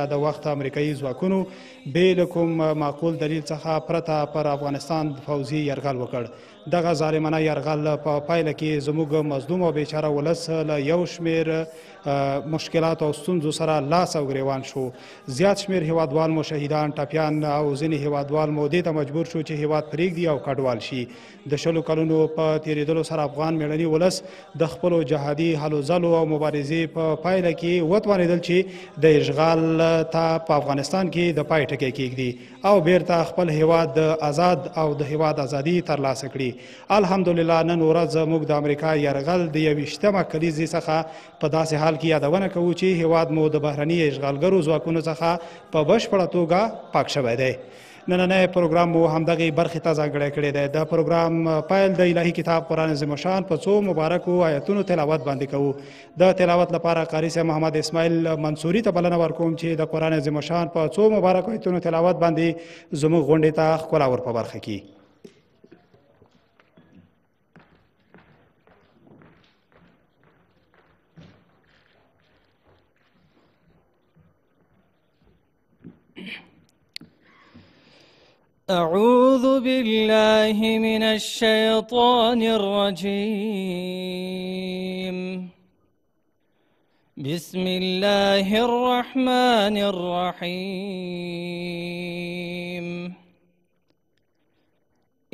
د وخت امریکایي ځواکونو بې له کوم معقول دلیل څخه پرته پر افغانستان پوځي یرغل وکړ. دغه ظالمانه یرغل په پایله کې زموږ مظلوم او بیچاره ولس له یو شمېر مشکلاتو او ستونزو سره لاس او ګریوان شو. زیات شمېر هیوادوال مو شهیدان، ټپیان او ځینې هیوادوال مو دې ته مجبور شو چې هیواد پرېږدي او کډوال شي. د 20 کلونو په تېرېدلو سره افغان مېړني ولس د خپلو جهادي هلو ځلو او مبارزې په پایله کې وتوانېدل چې د اشغال ته په افغانستان کې د پای ټکی کېږدي او بیرته خپل هیواد د آزاد او د هیواد ازادي ترلاسه کړي. الحمدلله نن ورځ موږ د امریکا یرغل د 21مه کلیزې څخه په داسې حال کې یادونه کوو چې هیواد مو د بهرني اشغالګرو ځواکونو څخه په بشپړه توګه پاک شوی دی. نننی پروګرام مو همدغې برخې ته ځانګړی کړی دی. د پروګرام پیل د الهي کتاب قرآن عظیم شان په څو مبارکو آیتونو تلاوت باندې کوو. د تلاوت لپاره قاري صاحب محمد اسماعیل منصوري ته بلنه ورکوم چې د قرآن عظیم شان په څو مبارکو آیتونو تلاوت باندې زموږ غونډې ته ښکلا ور په برخه کړي. أعوذ بالله من الشيطان الرجيم. بسم الله الرحمن الرحيم.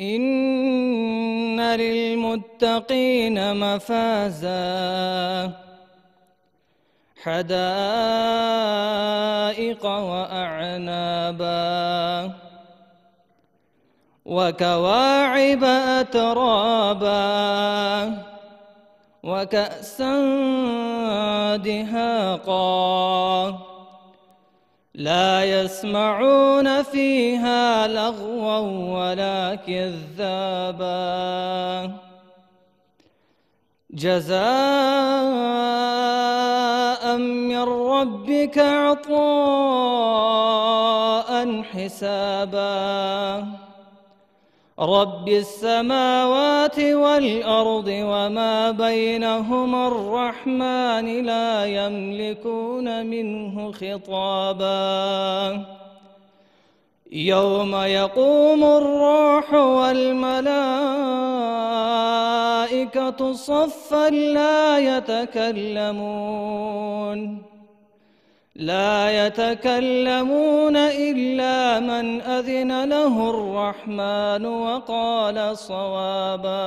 إن للمتقين مفازا حدائق وأعنابا وكواعب أترابا وكأسا دهاقا لا يسمعون فيها لغوا ولا كذابا جزاء من ربك عطاء حسابا رب السماوات والأرض وما بينهما الرحمن لا يملكون منه خطابا يوم يقوم الروح والملائكة صفا لا يتكلمون إلا من أذن له الرحمن وقال صوابا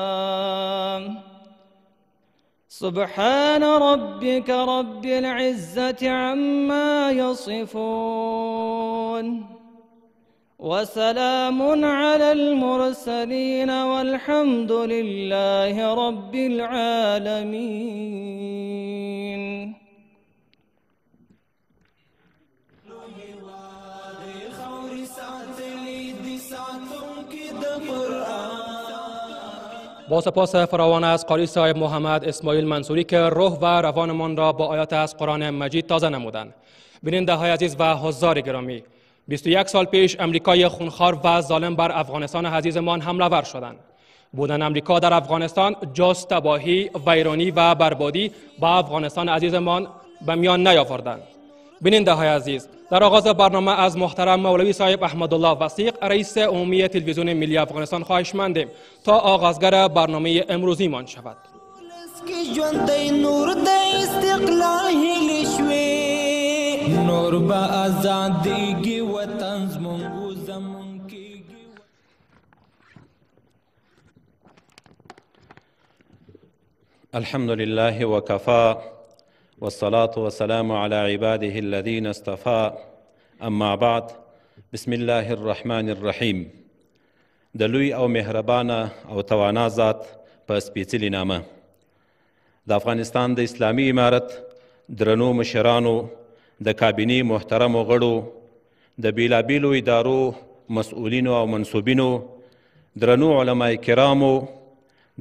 سبحان ربك رب العزة عما يصفون وسلام على المرسلين والحمد لله رب العالمين. با سپاس فراوان از قاری صاحب محمد اسماعیل منصوری که روح و روانمان را با آیات از قرآن مجید تازه نمودند. بیننده های عزیز و حضار گرامی، 21 سال پیش امریکای خونخوار و ظالم بر افغانستان عزیزمان حمله ور شدند. بودن امریکا در افغانستان جز تباهی، ویرانی و بربادی با افغانستان عزیزمان به میان نیاوردند. بیننده های عزیز، در آغاز برنامه از محترم مولوی صاحب احمدالله وثیق رئیس عمومی تلویزیون ملی افغانستان خواهشمندیم تا آغازگر برنامه امروزیمان شود. الحمد لله وكفى والصلاة والسلام على عباده الذين اصطفى اما بعد بسم الله الرحمن الرحیم. د لوی او مهربانه او توانا ذات په سپېڅلي نامه. د افغانستان د اسلامي امارت درنو مشرانو، د کابینې محترمو غړو، د بیلابیلو ادارو مسؤلینو او منصوبینو، درنو علماء کرامو،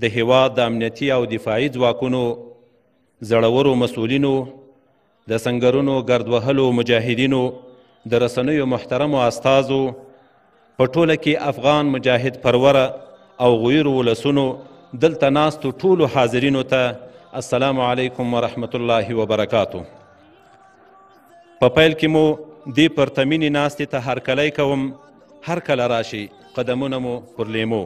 د هیواد د امنیتي او دفاعي ځواکونو زړورو مسؤلینو، د سنګرونو ګردوهلو مجاهدینو، د رسنیو محترمو استازو، په ټوله کې افغان مجاهد پروره او غیرو ولسونو دلته ناستو ټولو حاضرینو ته السلام علیکم ورحمت الله وبرکاتو. په پیل کې مو دې پرتمینې ناستې ته هرکلی کوم، هر کله راشي قدمونه مو پر لیمو.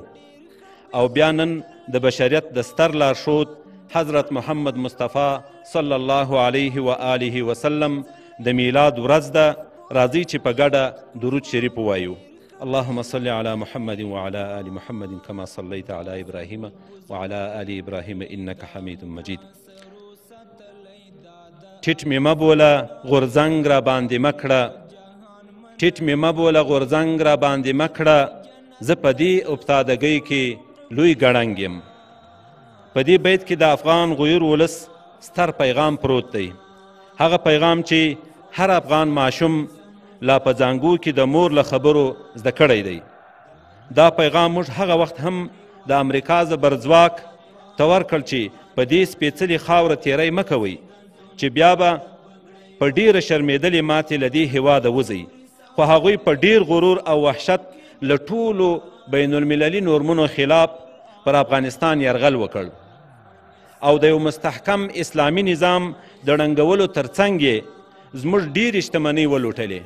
او بیا نن د بشریت د ستر لارښود حضرت محمد مصطفی صلی الله علیه و آله وسلم د میلاد ورځ ده. راځئ چې په ګډه درود شریف ووایو. اللهم صل على محمد وعلى آل محمد كما صليت على إبراهيم وعلى آل إبراهيم إنك حميد مجيد. ټیټ مې مه بوله غورځنګ را باندې مه کړه، ټیټ مې مه بوله غورځنګ را باندې مه کړه، زه په دې افتادګۍ کې لوی ګړنګ یم. په دې بیت کې د افغان غویر ولس ستر پیغام پروت دی، هغه پیغام چې هر افغان ماشوم لا په زانګو کې د مور له خبرو زده کړی دی. دا پیغام موږ هغه وخت هم د امریکا زبرځواک ته ورکړ چې په دې سپېڅلې خاوره تیری مه کوئ، چې بیا به په ډیره شرمېدلې ماتې له دې هېواده وځئ. خو هغوی په ډیر غرور او وحشت له ټولو بین المللي نورمونو خلاف پر افغانستان یرغل وکړ او د یو مستحکم اسلامي نظام د ړنګولو ترڅنګ یې زموږ ډیرې شتمنۍ ولوټلې.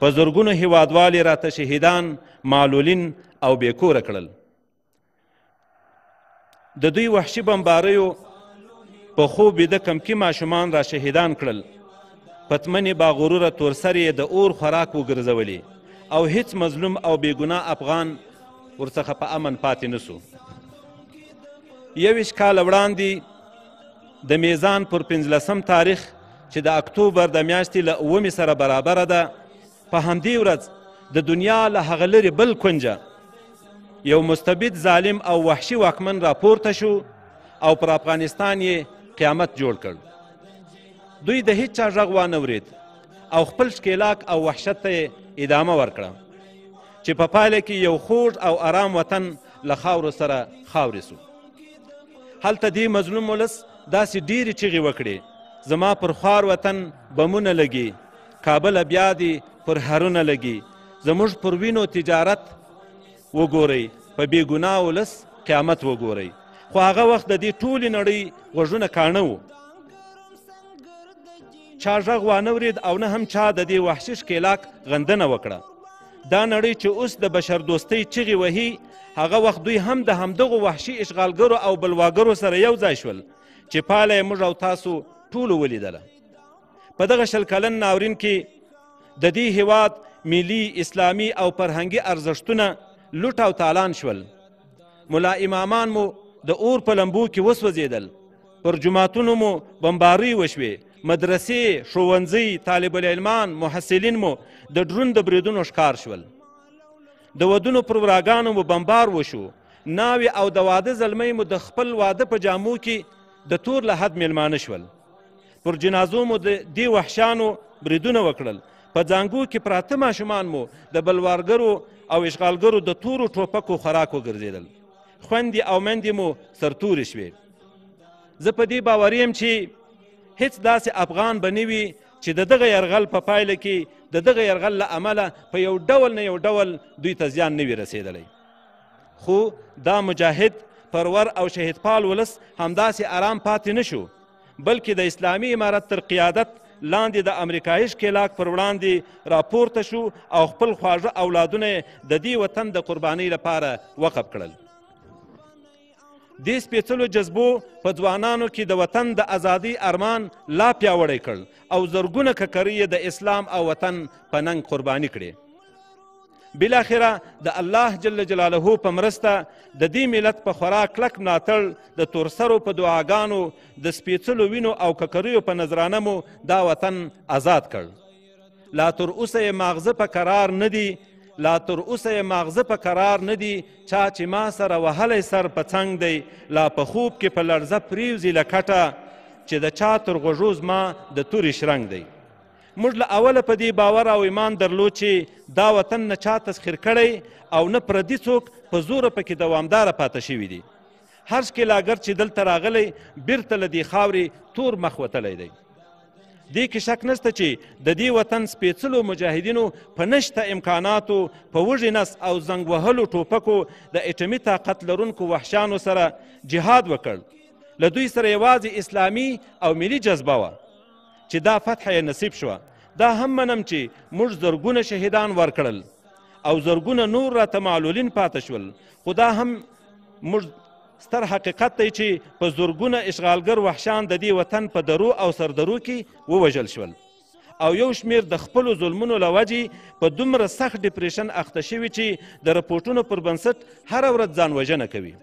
په زرګونو هیوادوال یې راته شهیدان، معلولین او بېکوره کړل. د دوی وحشي بمباریو په خوب ویده کمکي ماشومان را شهیدان کړل. پتمنې باغروره تورسرې یې د اور خوراک وګرځولې او هیڅ مظلوم او بېګناه افغان ورڅخه په امن پاتې نسو. 21 کاله وړاندې د میزان پر 15 تاریخ چې د اکتوبر د میاشتې له 9 سره برابره ده، په همدې ورځ د دنیا له هغه لرې بل کونجه یو مستبد ظالم او وحشي واکمن راپورته شو او پر افغانستان یې قیامت جوړ کړ. دوی د هیچ چا غږ وانه ورید او خپل ښکیلاک او وحشت ته یې ادامه ورکړه چې په پایله کې یو خوږ او آرام وطن له خاورو سره خاورې سو. هلته دې مظلوم ولس داسې ډیرې چغې وکړې، زما پر خوار وطن بمونه لګي، کابل بیا دې پر هرونه لګي، زموږ پر وینو تجارت وګورئ، په بېګناه ولس قیامت وګورئ. خو هغه وخت د دې ټولې نړۍ غوږونه کاڼه وو، چا غږ وانه ورید او نه هم چا د دې وحشي ښکیلاک غندنه وکړه. دا نړۍ چې اوس د بشر دوستۍ چغې وهي، هغه وخت دوی هم د همدغو وحشي اشغالګرو او بلواګرو سره یو ځای شول چې پایله یې موږ او تاسو ټولو ولیدله. په دغه 20 کلن ناورین کې د دې هیواد ملي، اسلامي او فرهنګي ارزښتونه لوټ او تالان شول. ملا امامان مو د اور په لمبو کې وسوځېدل، پر جوماتونو مو بمبارۍ وشوې، مدرسې، ښوونځي، طالب العلمان، محصلین مو د ډرون د بریدونو ښکار شول. د ودونو پر وراګانو مو بمبار وشو، ناوې او د واده زلمۍ مو د خپل واده په جامو کې د تور له حد میلمانه شول. پر جنازو مو د دې وحشیانو بریدونه وکړل. په ځانګو کې پراته ماشومان مو د بلوارګرو او اشغالګرو د تورو ټوپکو خوراک وګرځېدل. خویندې او میندې مو سرتورې شوې. زه په دې باوري یم چې هیڅ داسې افغان به نه وي چې د دغه یرغل په پایله کې د دغه یرغل له امله په یو ډول نه یو ډول دوی ته زیان نه وي رسېدلی. خو دا مجاهد، پرور او شهیدپال ولس همداسې آرام پاتې نه شو، بلکې د اسلامي امارت تر قیادت لاندې د امریکایي ښکیلاک پر وړاندې راپورته شو او خپل خواږه اولادونه د دې وطن د قربانۍ لپاره وقف کړل. دې سپېڅلو جذبو په ځوانانو کې د وطن د ازادۍ ارمان لا پیاوړی کړ او زرګونه ککرۍ د اسلام او وطن په ننګ قرباني کړې. بالاخره د الله جل جلاله په مرسته د دې ملت په خورا کلک ملاتړ د تورسرو په دعاګانو د سپېڅلو وینو او ککریو په نظرانه مو دا وطن آزاد کړ. لا تر اوسه یې ماغزه په قرار نه دي، لا تر اوسه یې ماغزه په قرار نه دي، چا چې ما سره وهلی سر په څنګ دی، لا په خوب کې په لړزه پریوزي له کټه چې د چا تر غوږو زما د تورې شرنګ دی. موږ له اوله په دې باور او ایمان درلود چې دا وطن نه چا تسخیر کړی او نه پردي څوک په زوره پکې دوامداره پاته شوي دي. هر ښکیلاګر چې دلته راغلی بیرته له دې خاورې تور مخ وتلی دی. دې کې شک نشته چې د دې وطن سپېڅلو مجاهدینو په نشته امکاناتو، په وږي نس او زنګ وهلو ټوپکو د اټمي طاقت لرونکو وحشیانو سره جهاد وکړ. له دوی سره یوازې اسلامي او ملي جذبه وه چې دا فتح یې نصیب شوه. دا هم منم چې موږ زرګونه شهیدان ورکړل او زرګونه نور راته معلولین پاته شول، خو دا هم موږ ستر حقیقت دی چې په زرګونه اشغالګر وحشان د دې وطن په درو او سردرو کې ووژل شول او یو شمیر د خپلو ظلمونو له وجې په دومره سخت ډپریشن اخته شوي چې د رپورټونو پر بنسټ هره ورځ ځان وژنه کوي.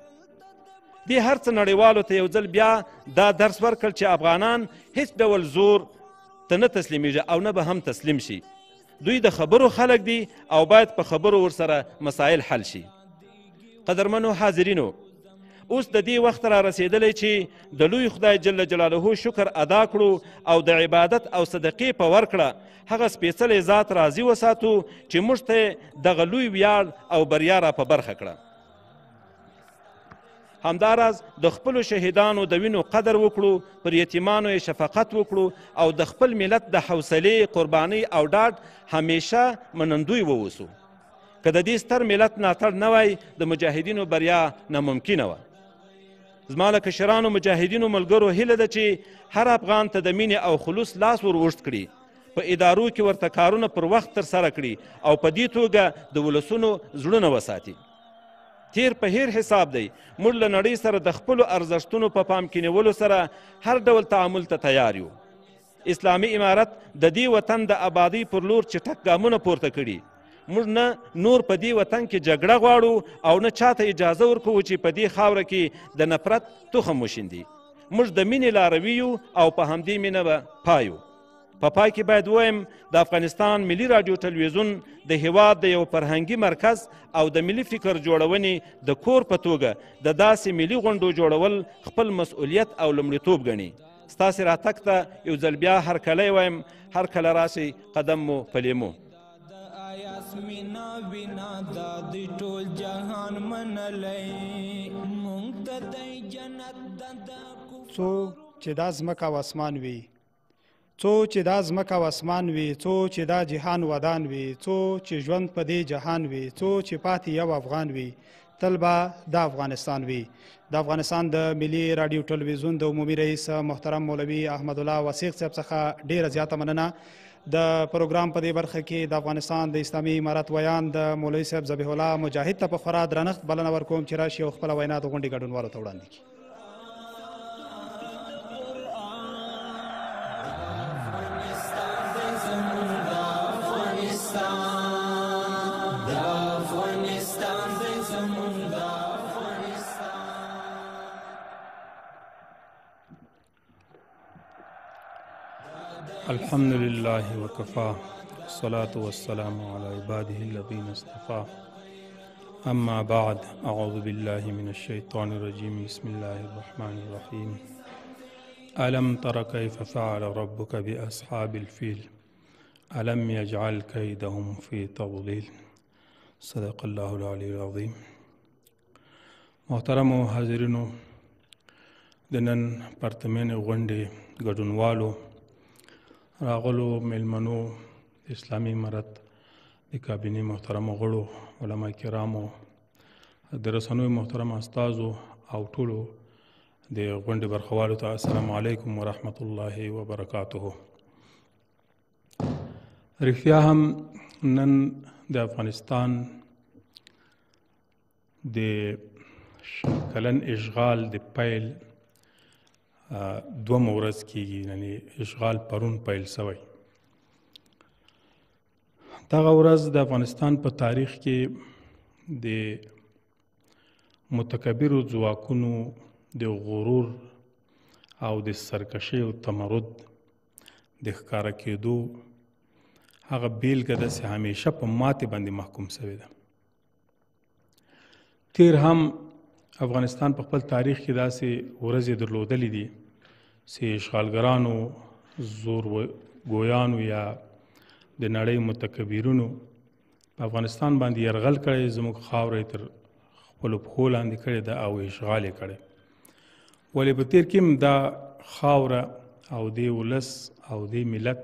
دې هر څه نړیوالو ته یو ځل بیا دا درس ورکړ چې افغانان هیڅ ډول زور ته نه تسلیمیږي او نه به هم تسلیم شي. دوی د خبرو خلک دي او باید په خبرو ورسره مسایل حل شي. قدرمنو حاضرینو، اوس د دې وخت را رسیدلی چې د لوی خدای جل جلاله شکر ادا کړو او د عبادت او صدقې په ورکړه هغه سپېڅلی ذات راضي وساتو چې موږ ته دغه لوی ویاړ او بریا را په برخه کړه. همداراز د خپلو شهیدانو د وینو قدر وکړو، پر یتیمانو یې شفقت وکړو او د خپل ملت د حوصلې، قربانۍ او ډاډ همیشه منندوی ووسو. که د دې ستر ملت ملاتړ نه وای د مجاهدینو بریا ناممکنه وه. زما له کشرانو مجاهدینو ملګرو هیله ده چې هر افغان ته د مینې او خلوص لاس ور اوږد کړي، په ادارو کې ورته کارونه پر وخت ترسره کړي او په دې توګه د ولسونو زړونه وساتي. تیر په هیر حساب دی، موږ له نړۍ سره د خپلو ارزښتونو په پام کې نیولو سره هر ډول تعامل ته تیار یو. اسلامي امارت د دې وطن د آبادۍ پر لور چټک ګامونه پورته کړي. موږ نه نور په دې وطن کې جګړه غواړو او نه چاته اجازه ورکوو چې په دې خاوره کې د نفرت تخم وشیندي. موږ د مینې لاروي یو او په همدې مینه به پایو. په پای کې باید ووایم د افغانستان ملي راډیو ټلویزیون د هیواد د یو فرهنګي مرکز او د ملي فکر جوړونې د کور په توګه د داسې ملي غونډو جوړول خپل مسؤلیت او لومړیتوب ګڼي. ستاسې راتګ ته یو ځل بیا هرکلی وایم، هر کله راشئ قدم مو پلیمو. څو چې دا ځمکه او اسمان وي، څو چې دا ځمکه او اسمان وي، څو چې دا جهان ودان وي، څو چې ژوند په دې جهان وي، څو چې پاتې یو افغان وي، تل به د افغانستان وي. د افغانستان د ملي راډیو ټلویزیون د عمومي رئیس محترم مولوي احمد الله وثیق صاحب څخه ډیره زیاته مننه. د پروګرام په دې برخه کې د افغانستان د اسلامي امارت ویان د مولوي صاحب ذبیح الله مجاهد ته په خورا درنښت بلنه ورکوم چې راشي او خپله وینا د غونډې ګډونوالو ته وړاندې کړي. الحمد لله وكفى الصلاة والسلام على عباده الذين اصطفى أما بعد أعوذ بالله من الشيطان الرجيم بسم الله الرحمن الرحيم ألم تر كيف فعل ربك بأصحاب الفيل ألم يجعل كيدهم في تضليل صدق الله العلي العظيم. محترم حاضرینو، د نن پرتمین غونډې ګډونوالو، راغلو میلمنو، اسلامي امارت د کابینې محترمو غړو، علما کرامو، د رسنیو محترم استازو او ټولو د غونډې برخوالو ته السلام علیکم ورحمت الله وبرکاته. رښتیا هم نن د افغانستان د کلن اشغال د پیل دوم ورځ کېږي، یعنی اشغال پرون پیل شوی. دغه ورځ د افغانستان په تاریخ کې د متکبرو ځواکونو د غرور او د سرکشۍ او تمرد د ښکاره کېدو هغه بیلګه ده چې همیشه په ماتې باندې محکوم شوې ده. تیر هم افغانستان په خپل تاریخ کې داسې ورځې درلودلې دي چې اشغالګرانو، زور ګویانو یا د نړۍ متکبرونو په افغانستان باندې یرغل کړی، زموږ خاوره تر خپلو پښو لاندې کړې ده او اشغال یې کړی. ولې په تیر کې هم دا خاوره او د ولس او د ملت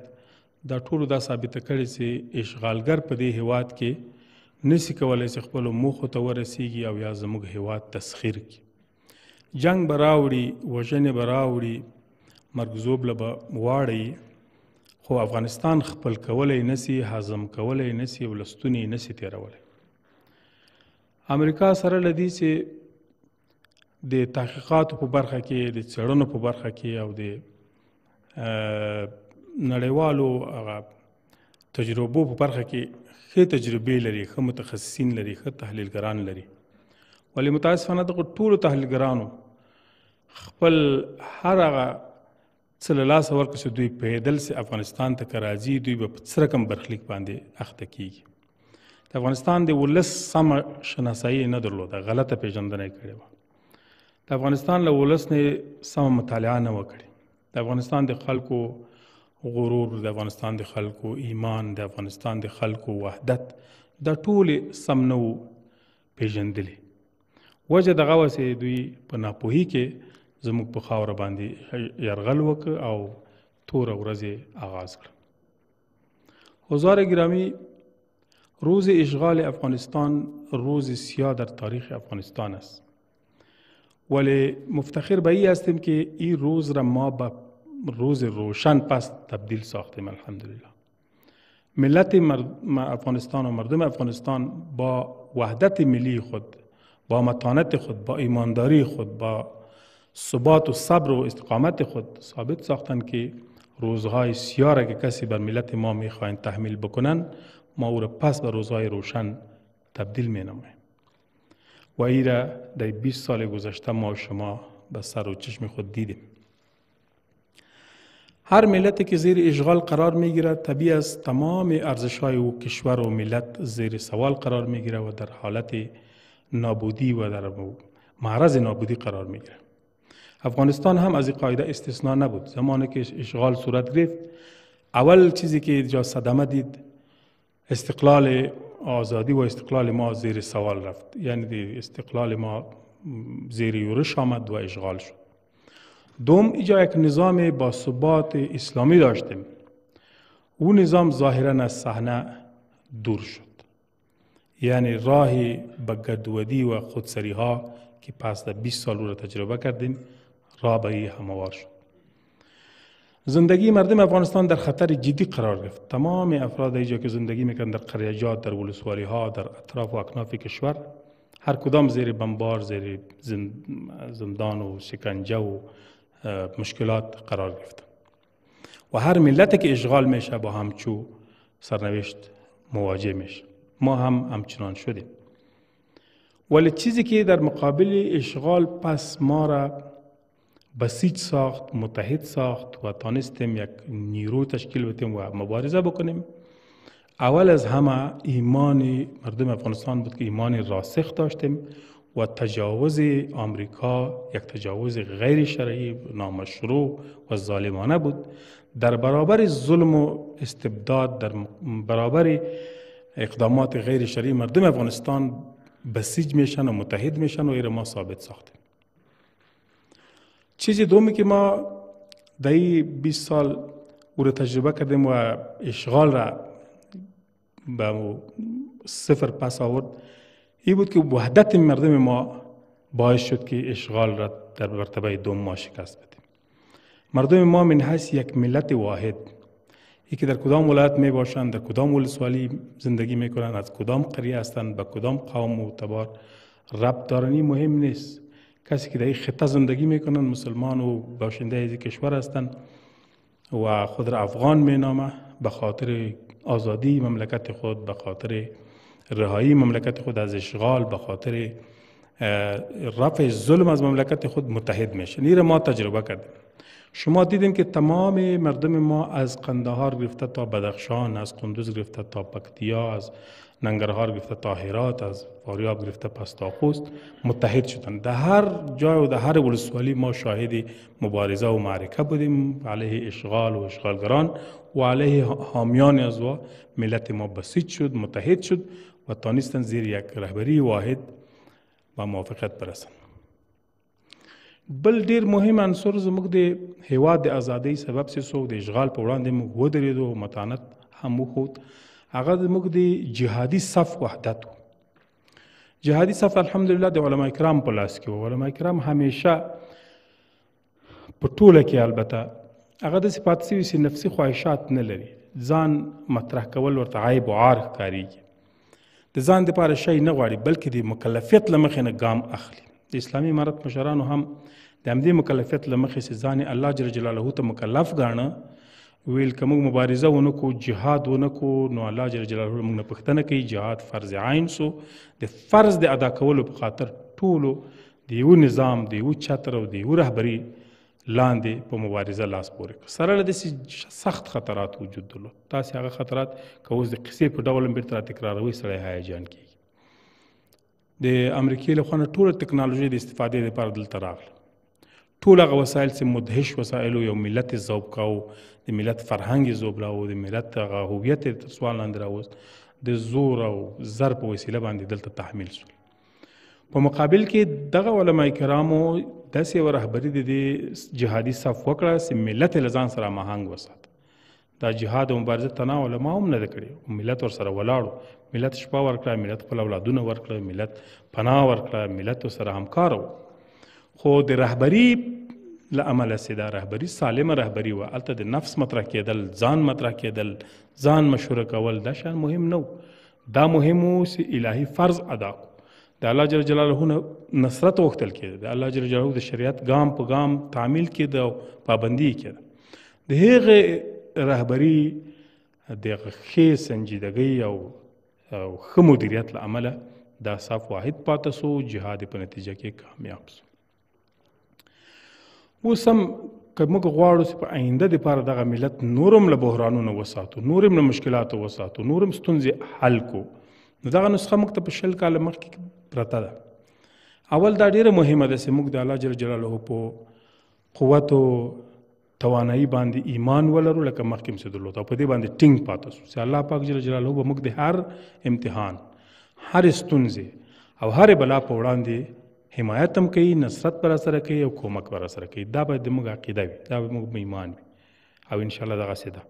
دا ټولو دا ثابته کړې چې اشغالګر په دې هیواد کې نسی کولی چې خپلو موخو ته ورسیږي او یا زموږ هیواد تسخیر کړي. جنگ به راوړي، وژنې به راوړي، مرګ ژوبله به واړوي، خو افغانستان خپل کولی نسی، هضم کولی نسی او لستونی نسی تیرولی. امریکا سره لدی چې د تحقیقاتو په برخه کې، د څېړنو په برخه کې او د نړیوالو هغه تجربو په برخه کې ښې تجربې لري، ښه متخصصین لري، ښه تحلیلګران لري. ولی متاسفانه دغه ټولو تحلیلګرانو خپل هر هغه څه له لاسه ورکړه چې دوی پوهېدل چې افغانستان ته که راځي دوی به په څه رقم برخلیک باندې اخته کېږي. د افغانستان د ولس سمه شناسایي نه درلوده، غلطه پېژندنه یې کړې وه. د افغانستان له ولس نه سمه مطالعه نه وه کړې. د افغانستان د خلکو غرور، د افغانستان د خلکو ایمان، د افغانستان د خلکو وحدت، دا ټولې سم نه وو پېژندلې. وجه دغه وه چې دوی په ناپوهي کې زموږ په خاوره باندې یرغل وکړ او توره ورځ یې آغاز کړ. حضار گرامی، روز اشغال افغانستان روز سیاه در تاریخ افغانستان است. ولی مفتخر به این هستیم که این روز را ما به روز روشن پس تبدیل ساختیم. الحمدلله ملت افغانستان و مردم افغانستان با وحدت ملی خود، با متانت خود، با ایمانداری خود، با ثبات و صبر و استقامت خود ثابت ساختن که روزهای سیاه را که کسی بر ملت ما میخواهند تحمیل بکنن، ما او را پس به روزهای روشن تبدیل مینماییم. و این را در 20 سال گذشته ما و شما به سر و چشم خود دیدیم. هر ملتی که زیر اشغال قرار میگیرد طبیعی است تمام ارزش‌های او کشور و ملت زیر سوال قرار میگیرد و در حالت نابودی و در معرض نابودی قرار میگیرد. افغانستان هم از این قاعده استثناء نبود. زمانی که اشغال صورت گرفت، اول چیزی که جا صدمه دید استقلال آزادی و استقلال ما زیر سوال رفت. یعنی استقلال ما زیر یورش آمد و اشغال شد. دوم، اینجا یک نظام با ثبات اسلامی داشتیم. اون نظام ظاهراً از صحنه دور شد. یعنی راهی به گدودی و خودسری ها که پس در 20 سال رو تجربه کردیم راه به هموار شد. زندگی مردم افغانستان در خطر جدی قرار گرفت. تمام افراد اینجا که زندگی میکنند در قریجات، در ولسوالی ها، در اطراف و اکناف کشور، هر کدام زیر بمبار، زیر زندان و شکنجه و مشکلات قرار گرفت. و هر ملتی که اشغال میشه با همچو سرنوشت مواجه میشه. ما هم همچنان شدیم. ولی چیزی که در مقابل اشغال پس ما را بسیج ساخت، متحد ساخت و تانستیم یک نیرو تشکیل بدیم و مبارزه بکنیم، اول از همه ایمان مردم افغانستان بود که ایمان راسخ داشتیم و تجاوز آمریکا یک تجاوز غیر شرعی، نامشروع و ظالمانه بود. در برابر ظلم و استبداد، در برابر اقدامات غیر شرعی مردم افغانستان بسیج میشن و متحد میشن و این ما ثابت ساختیم. چیز دومی که ما در 20 سال او را تجربه کردیم و اشغال را به صفر پس آورد، این بود که وحدت مردم ما باعث شد که اشغال را در مرتبه دوم ما شکست بدیم. مردم ما من حیث یک ملت واحد، ای که در کدام ولایت می باشند، در کدام ولسوالی زندگی می کنند، از کدام قریه هستند، به کدام قوم و تبار ربط دارنی مهم نیست. کسی که در این خطه زندگی می کنند مسلمان و باشنده از کشور هستند و خود را افغان می نامه، به خاطر آزادی مملکت خود، به خاطر رهایی مملکت خود از اشغال، به خاطر رفع ظلم از مملکت خود متحد میشن. این را ما تجربه کردیم. شما دیدین که تمام مردم ما از قندهار گرفته تا بدخشان، از قندوز گرفته تا پکتیا، از ننگرهار گرفته تا هرات، از فاریاب گرفته پس تا خوست متحد شدن. در هر جای و در هر ولسوالی ما شاهد مبارزه و معرکه بودیم علیه اشغال و اشغالگران و علیه حامیان از و ملت ما بسیج شد، متحد شد و تانستن زیر یک رهبری واحد و موافقت برسن. بل ډیر مهم عنصر زموږ د هیواد د ازادۍ سبب سو د اشغال په وړاندې موږ ودرېدو او متانت هم وښود، هغه زموږ د جهادي صف وحدت و. جهادي صف الحمدلله د علما کرام په لاس کې و. علما کرام همیشه په ټوله کې البته هغه داسې پاتې شوي چې نفسي خواهشات نه لري، ځان مطرح کول ورته عیب و عار ښکارېږي، د ځان دپاره شی نه غواړي بلکې د مکلفیت له مخې نه ګام اخلي. د اسلامي امارت مشرانو هم د همدې مکلفیت له مخې چې ځان الله جل جلاله ته مکلف ګاڼه، ویل که موږ مبارزه ونه کو، جهاد ونه کو، نو الله جل جلاله موږ نه پوښتنه کوي. جهاد فرض عین سو، د فرض د ادا کولو په خاطر ټولو د یو نظام، د یو چتر او د یو رهبري لاندې په مبارزه لاس پورې کړ. سره له داسې سخت خطرات وجود درلود. تاسې هغه خطرات که اوس د قصې په ډول هم بېرته را تکراروئ، سړی هیجان کېږي. د امریکې له خوا نه ټوله ټکنالوژي د استفادې لپاره دلته راغله. ټول هغه وسایل چې مدهش وسایلو یو ملت یې ذوب کاوه، د ملت فرهنګ یې ذوبلاوه، د ملت هغه هویت یې تر سوال لاندې راوست، د زور او زر په وسیله باندې دلته تحمیل شول. په مقابل کې دغه علما کرامو داسې یوه رهبري د دې جهادي صف وکړه چې ملت یې له ځان سره هماهنګ وساته. دا جهاد او مبارزه تنها علما هم نه ده کړې، ملت ورسره ولاړو، ملت شپه ورکړه، ملت خپل اولادونه ورکړه، ملت پناه ورکړه، ملت ورسره همکار و. خو د رهبري له امله چې دا رهبري سالمه رهبري وه، هلته د نفس مطرح کېدل، ځان مطرح کېدل، ځان مشوره کول، دا شیان مهم نه و. دا مهم و چې الهي فرض ادا کړو، د الله جل جلاله نه نصرت غوښتل کېده، د الله جل جلاله د شریعت ګام په ګام تعمیل کېده او پابندي کېده. د هغې رهبري د ښې سنجیدګۍ او ښه مدیریت له امله دا صف واحد پاته سو، جهاد په نتیجه کې کامیاب سو. اوس هم که موږ غواړو چې په آینده دپاره دغه ملت نور هم له بحرانونو وساتو، نور هم له مشکلاتو وساتو، نور هم ستونزې حل کو، نو دغه نسخه موږ ته په 20 کاله مخکې پرته ده. اول دا ډیره مهمه ده چې موږ د الله جل جلاله په قوت او توانایي باندې ایمان ولرو، لکه مخکې مې درلود، او په دې باندې ټینګ پاته سو چې الله پاک جل جلاله به موږ د هر امتحان، هر ستونزې او هر بلا په وړاندې حمایت هم کوي، نصرت به راسره کوي او کومک به راسره کوي. دا باید د موږ عقیده وي، دا به موږ ایمان وي، او انشاءالله دغسې ده.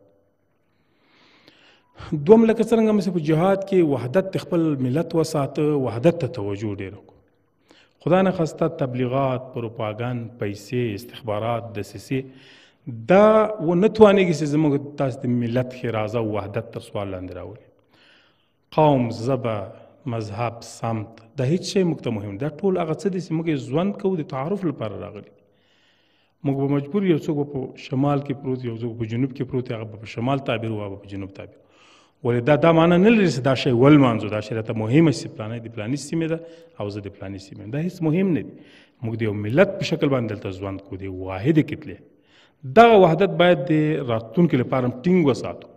دوم لکه څرنګه مې په جهاد کې وحدت خپل ملت وساته، وحدت ته توجه ډېره کړو. خدای نه خواسته تبلیغات، پروپاګند، پیسې، استخبارات، دسیسې دا ونه توانېږي چې زموږ تاسې د ملت ښېرازه او وحدت تر سوال لاندې راولي. قوم، ژبه، مذهب، سمت، دا هیڅ شی موږ ته مهم دی. دا ټول هغه څه دي چې موږ یې ژوند کوو، د تعارف لپاره راغلي. موږ به مجبور یو څوک به په شمال کې پروت، یو څوک په جنوب کې پروت، هغه به په شمال تعبیر و، هغه به په جنوب تعبیر. ولې دا معنی نه لري چې دا شی ولمانځو، دا شی راته مهمه چې پلانۍ د پلاني سیمې ده او زه د پلاني سیمې یم، دا هیڅ مهم نه دي. موږ د یو ملت په شکل باندې دلته ژوند کوو، د واحدې کتلې. دغه وحدت باید د راتلونکي لپاره هم ټینګ وساتو.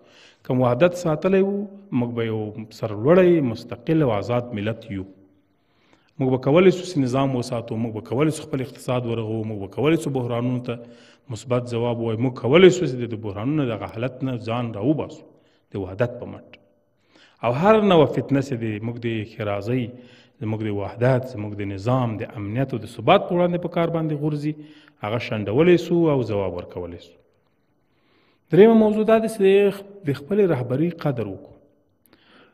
که وحدت ساتلی وو، موږ به یو سرلوړی، مستقل او آزاد ملت یو. موږ به کولی شو چې نظام وساتو، موږ به کولی شو خپل اقتصاد ورغوو، موږ به کولی شو بحرانونو ته مثبت ځواب ووایو، موږ کولی شو چې د بحرانونو دغه حالت نه ځان راوباسو د وحدت په مټ. او هر نوع فتنه چې د موږ د ښېرازۍ، زموږ د وحدت، زموږ د نظام د امنیت او د ثبات په وړاندې په کار باندې غورځي، هغه شنډولی سو او ځواب ورکولی سو. درېیمه موضوع دا ده چې د خپلې رهبري قدر وکړو.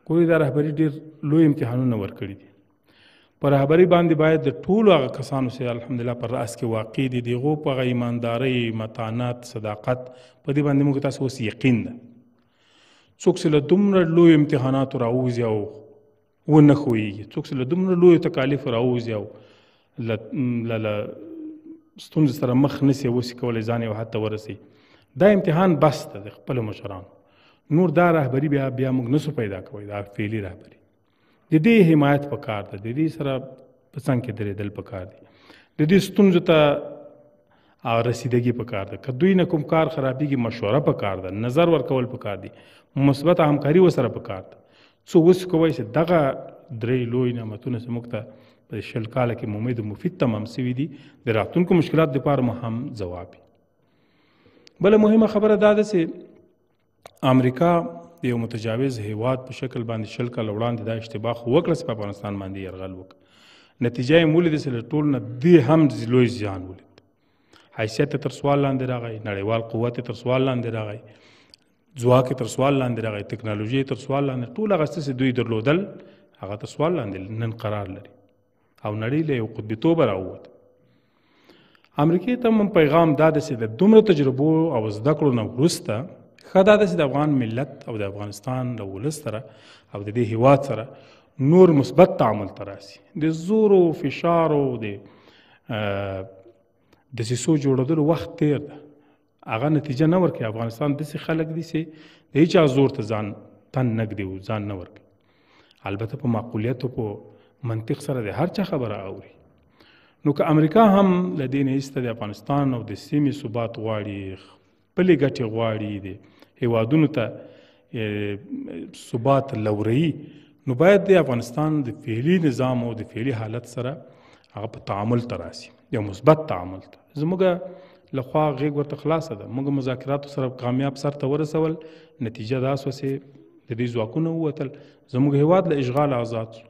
ګورئ دا رهبري ډېر لوی امتحانونه ورکړي دي. په رهبري باندې باید د ټولو هغه کسانو چې الحمدلله په رأس کې واقع دي، د هغو په هغه ایماندارۍ، متانت، صداقت، په دې باندې موږ تاسو اوس یقین ده. څوک چې له دومره لویو امتحاناتو راوځي او ونه ښویېږي، څوک چې له دومره لویو تکالیفو راوځي او له ستونزو سره مخ نسي اوسي کولی ځان یو حد ته ورسوي، دا امتحان بس ده د خپلو مشرانو. نور دا رهبري بیا موږ نسو پیدا کوی، دا فعلي رهبري. د دې حمایت پکار ده، د دې سره په څنګ کې درېدل پکار دي، د دې ستونزو ته رسیدګي پکار ده. که دوی نه کوم کار خرابېږي، مشوره پکار ده، نظر ورکول پکار دي، مثبت همکاري ورسره پکار ده. څو اوس کوی چې دغه درې لوی نعمتونه چې موږ ته په 20 کاله کې ممید و مفید تمام سوي دي، د راتلونکو مشکلات دپاره مو هم ځواب وي. بله مهمه خبره دا ده چې امریکا د یو متجاوز هیواد په شکل باندې 20 کاله وړاندې دا اشتباه خو وکړه چې په افغانستان باندې یرغل وکړه. نتیجه یې ولیده چې له ټول نه دې هم لوی زیان ولید. حیثیت تر سوال لاندې راغی، نړیوال قوت تر سوال لاندې راغی، ځواک تر سوال لاندې راغی، ټکنالوژي تر سوال لاندې، ټول هغه څه چې دوی درلودل هغه تر سوال لاندې نن قرار لري او نړۍ له یو قطبیتوبه راووت. امریکې ته هم پیغام دا ده چې د دومره تجربو او زده کړو نه وروسته ښه دا ده چې د افغان ملت او د افغانستان د ولس سره او د دې هیواد سره نور مثبت تعامل ته راسي. د زور او فشار او د دسیسو جوړېدلو وخت تېر ده، هغه نتیجه نه ورکوي. افغانستان داسې خلک دي چې د هیچا زور ته ځان تن نه ږدي او ځان نه ورکوي. البته په معقولیت او په منطق سره د هر چا خبره اوري. نو که امریکا هم له دې نه ایسته د افغانستان او د سیمې ثبات غواړي، خپلې ګټې غواړي، د هیوادونو ته ثبات لوري، نو باید د افغانستان د فعلي نظام او د فعلي حالت سره هغه په تعامل ته راسي، یو مثبت تعامل ته. زموږ لخوا غېږ ورته خلاصه ده. موږ مذاکراتو سره کامیاب سر ته ورسول، نتیجه دا سوه چې د دې ځواکونه ووتل، زموږ هیواد له اشغال آزاد شو.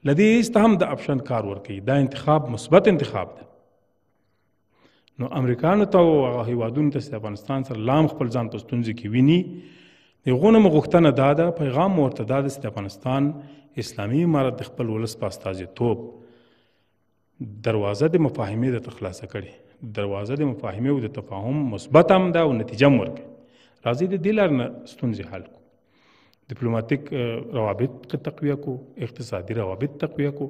له دې ایسته هم د اپشن کار ورکوي. دا انتخاب مثبت انتخاب ده. نو امریکانو ته او هغه هیوادونو ته چې افغانستان سره لا هم خپل ځان په ستونزې کې ویني، د هغو نه مو غوښتنه دا ده، پیغام مو ورته دا ده چې د افغانستان اسلامي امارت د خپل ولس په استازیتوب دروازه د مفاهمې درته خلاصه کړې، دروازه د مفاهمې او د تفاهم مثبت هم ده او نتیجه هم ورکوي. راځئ د دې لارې نه ستونزې حل کړو. ډیپلوماټیک روابط تقویه کو، اقتصادي روابط تقویه کو.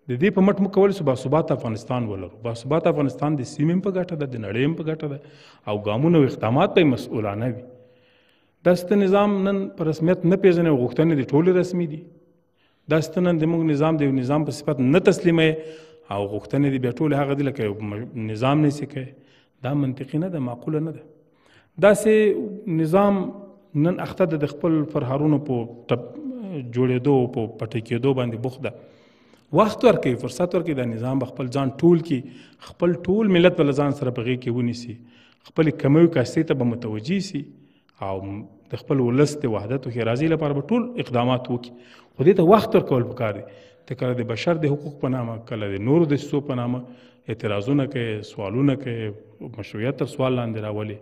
د دې په مټ موږ کولی شو باثباته افغانستان ولرو. باثباته افغانستان د سیمې هم په ګټه ده، د نړۍ هم په ګټه ده، او ګامونه او اقدامات به یې مسؤلانه وي. داسې نظام نن په رسمیت نه پېژني او غوښتنې د ټولې رسمي دي. داسې نن زموږ نظام د یو نظام په صفت نه تسلیموي او غوښتنې دې بیا ټولې هغه دي لکه یو نظام نه شي کوي. دا منطقي نه ده، معقوله نه ده. داسې نظام نن اخته د خپل فرهارونو په جوړېدو او په پټې کېدو باندې بوخت ده. وخت ورکوي، فرصت ورکوي، دا نظام به خپل ځان ټول کړي، خپل ټول ملت به له ځان سره په غېږ کې ونیسي، خپلې کمیو کاستې ته به متوجي سي او د خپل ولس د وحدت او ښېرازۍ لپاره به ټول اقدامات وکړي. خو دې ته وخت ورکول پکار دی. ته کله د بشر د حقوق په نامه، کله د نورو دسیسو په نامه اعتراضونه کوي، سوالونه کوي، مشروعیت تر سوال لاندې راولي،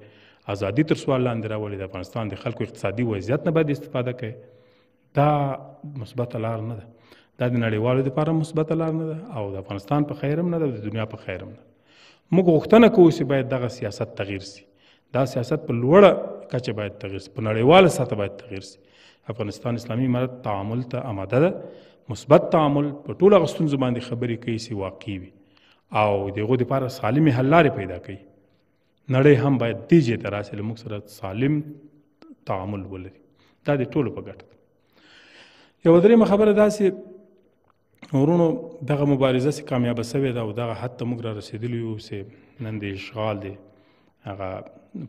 ازادي تر سوال لاندې راولي، د افغانستان د خلکو اقتصادي وضعیت نه باید استفاده کوي. دا مثبته لار نه ده. دا د نړیوالو دپاره مثبته لار نه ده او د افغانستان په خیر هم نه ده او د دنیا په خیر هم نه ده. موږ غوښتنه کوو چې باید دغه سیاست تغییر سي. دا سیاست په لوړه کچه باید تغییر سي، په نړیواله سطح باید تغییر سي. افغانستان اسلامي امارت تعامل ته آماده ده، مثبت تعامل، په ټولو هغه ستونزو باندې خبرې کوي چې واقعي وي او د هغو دپاره سالمې حل لارې پیدا کوي. نړۍ هم باید دې ځای ته راسي، له موږ سره سالم تعامل ولري. دا د ټولو په ګټه ده. یوه درېیمه خبره دا چې ورونو دغه مبارزه چې کامیابه سوې ده او دغه حد ته موږ را رسېدلي یو چې نن د اشغال د هغه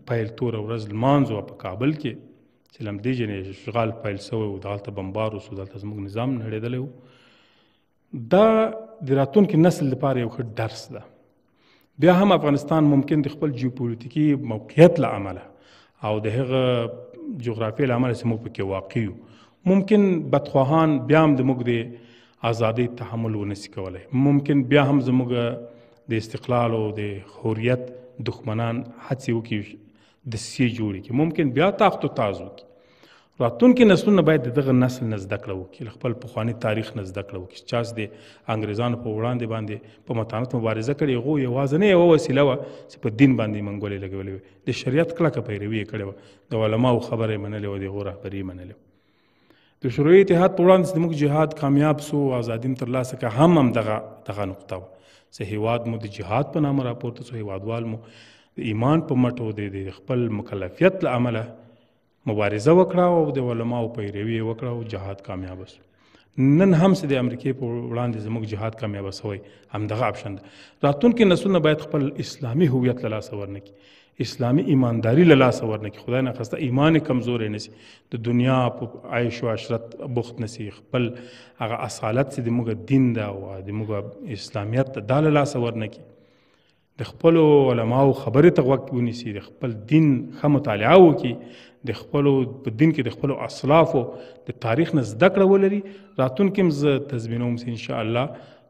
پیل توره ورځ لمانځو په کابل کې چې له همدې جنې اشغال پیل سوی و، دغلته بمبار وسو، دلته زموږ نظام نړېدلی و. دا د راتلونکي نسل لپاره یو ښه درس ده. بیا هم افغانستان ممکن د خپل جیوپولیټیکي موقعیت له امله او د هغه جغرافیې له امله چې موږ پکې واقع یو، ممکن بدخواهان بیا هم د موږ د ازادۍ تحمل ونسي کولی. ممکن بیا هم زموږ د استقلال او د حریت دښمنان هڅې وکړي، دسیسې جوړې کړي، ممکن بیا تاخت و تاز وکړي. راتلونکي نسلونه باید د دغه نسل نه زده کړه وکړي، له خپل پخواني تاریخ نه زده کړه وکړي. چا چې د انګریزانو په وړاندې باندې په متانت مبارزه کړې، هغو یوازینۍ یوه وسیله وه چې په دین باندې یې منګولې لګولې وې. د شریعت کلکه پیروي یې کړې وه، د علماو خبره یې منلې وه، د هغو رهبري یې منلې وه. د شوروي اتحاد په وړاندې چې زموږ جهاد کامیاب سو، ازادي م ترلاسه کړه، هم دغه نقطه وه چې هیواد مو د جهاد په نامه راپورته سو، هیوادوال مو د ایمان په مټ او د خپل مکلفیت له امله مبارزه وکړه او د علماو پیروي یې وکړه او جهاد کامیابه سو. نن هم چې د امریکې په وړاندې زموږ جهاد کامیابه سوی، همدغه اپشن ده. راتلونکي نسلونه باید خپل اسلامي هویت له لاسه ورنکړي، اسلامي ایمانداري له لاسه ورنکړي، خدای ناخواسته ایمان یې کمزوری نسي، د دنیا په عیش و عشرت بوخت نسي، خپل هغه اصالت چې زموږ دین ده او زموږ اسلامیت ده، دا له لاسه ورنکړي. د خپلو علماو خبرې ته غوږ ونیسي، د خپل دین ښه مطالعه وکړي، د خپلو په دین کې د خپلو اسلافو د تاریخ نه زده کړه ولري. راتلونکي هم زه تضمینوم چې انشاءالله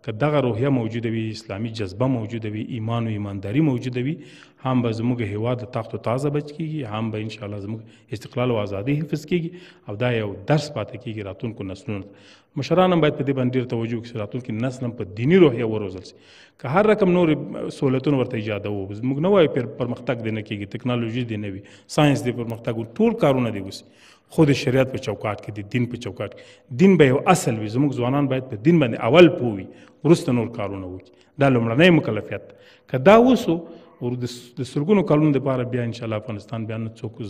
که دغه روحیه موجوده وي، اسلامي جذبه موجوده وي، ایمان و ایمانداري موجوده وي، هم به زموږ هیواد د تخت و تازه بچ کیږي، هم به انشاءالله زموږ استقلال او ازادي حفظ کیږي او دا یو درس پاتې کیږي راتلونکو نسلونو ته. مشران هم باید په دې باندې ډېر توجه وکړي چې راتلونکي نسل هم په دیني روحیه وروزل شي. که هر رقم نور سهولتونه ورته ایجادوو، موږ نه وایو پرمختګ دې نه کیږي، ټکنالوژي دې نه وي، ساینس دې پرمختګ وي، ټول کارونه دې وشي، خو د شریعت په چوکاټ کې، د دین په چوکاټ کې. دین به یو اصل وي. زموږ ځوانان باید په دین باندې اول پوه وي، وروسته نور کارونه وکړي. دا لومړنی مکلفیت. که دا وسو د سلګونو کلونو دپاره بیا انشاءالله افغانستان بیا نه څوک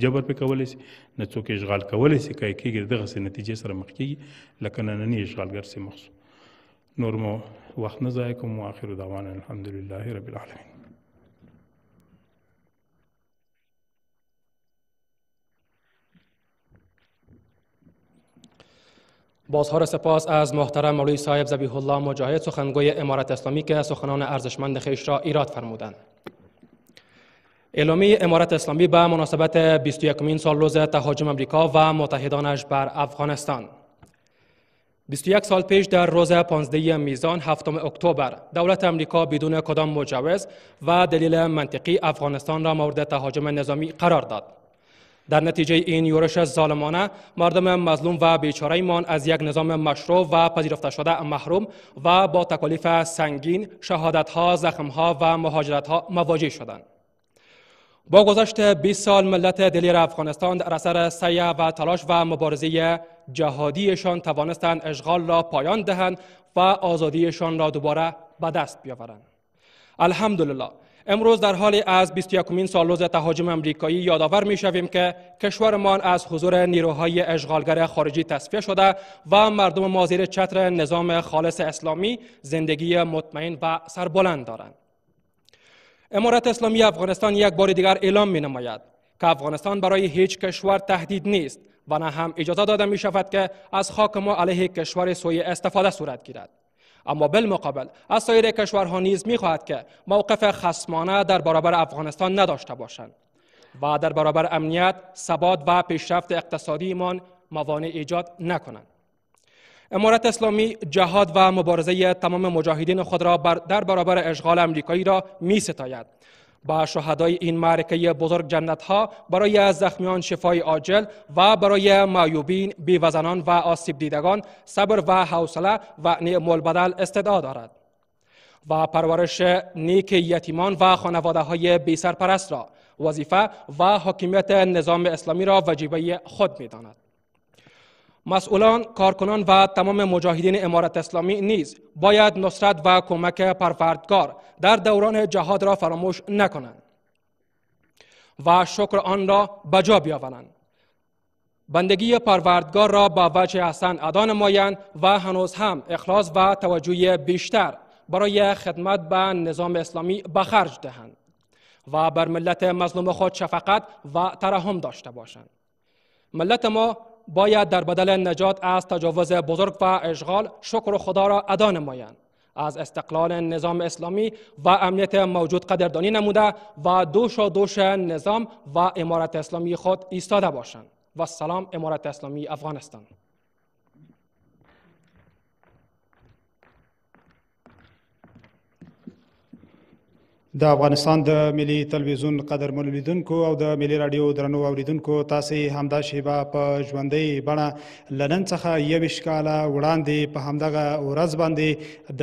جبر پې کولی شي، نه څوک اشغال کولی شي. که یې کېږي د دغسې نتیجې سره مخ کېږي لکه ننني اشغالګر سې مخ شو. نور مو وخت نه ضایع کوم. واخر دعوانا الحمدلله رب العالمین. بازها سپاس از محترم مولوی صاحب ذبیح الله مجاهد، سخنگوی امارت اسلامی که سخنان ارزشمند خویش را ایراد فرمودند. اعلامیه امارت اسلامی به مناسبت 21مین سالروز تهاجم امریکا و متحدانش بر افغانستان. 21 سال پیش در روز 15 میزان 7 اکتبر دولت امریکا بدون کدام مجوز و دلیل منطقی افغانستان را مورد تهاجم نظامی قرار داد. در نتیجه این یورش ظالمانه مردم مظلوم و بیچاره‌مان از یک نظام مشروع و پذیرفته شده محروم و با تکالیف سنگین، شهادت‌ها، زخم‌ها و مهاجرت‌ها مواجه شدند. با گذشت 20 سال ملت دلیر افغانستان در اثر سعی و تلاش و مبارزه جهادیشان توانستند اشغال را پایان دهند و آزادیشان را دوباره به دست بیاورند. الحمدلله امروز در حالی از 21مین سالروز تهاجم امریکایی یادآور می‌شویم که کشورمان از حضور نیروهای اشغالگر خارجی تصفیه شده و مردم ما زیر چتر نظام خالص اسلامی زندگی مطمئن و سربلند دارند. امارت اسلامی افغانستان یک بار دیگر اعلام می‌نماید که افغانستان برای هیچ کشور تهدید نیست و نه هم اجازه داده می‌شود که از خاک ما علیه کشور سوی استفاده صورت گیرد. اما بالمقابل از سایر کشورها نیز می‌خواهد که موقف خصمانه در برابر افغانستان نداشته باشند و در برابر امنیت، ثبات و پیشرفت اقتصادیمان موانع ایجاد نکنند. امارت اسلامی جهاد و مبارزه تمام مجاهدین خود را در برابر اشغال امریکایی را می‌ستاید. با شهدای این معرکه بزرگ جنت‌ها برای زخمیان شفای عاجل و برای معیوبین، بی‌وزنان و آسیب دیدگان صبر و حوصله و نعم البدل استدعا دارد و پرورش نیک یتیمان و خانواده‌های بی سرپرست را وظیفه و حاکمیت نظام اسلامی را وجیبه خود می‌داند. مسئولان، کارکنان و تمام مجاهدین امارت اسلامی نیز باید نصرت و کمک پروردگار در دوران جهاد را فراموش نکنند و شکر آن را بجا بیاورند. بندگی پروردگار را با وجه حسن ادا نمایند و هنوز هم اخلاص و توجه بیشتر برای خدمت به نظام اسلامی به خرج دهند و بر ملت مظلوم خود شفقت و ترحم داشته باشند. ملت ما باید در بدل نجات از تجاوز بزرگ و اشغال شکر خدا را ادا نمایند، از استقلال نظام اسلامی و امنیت موجود قدردانی نموده و دوش نظام و امارت اسلامی خود ایستاده باشند. و سلام امارت اسلامی افغانستان. د افغانستان د ملي تلویزیون قدرمنو لیدونکو او د ملي راډیو درنو اوریدونکو، تاسې همدا شیبه په ژوندۍ بڼه له نن څخه 21 کاله وړاندې په همدغه ورځ باندې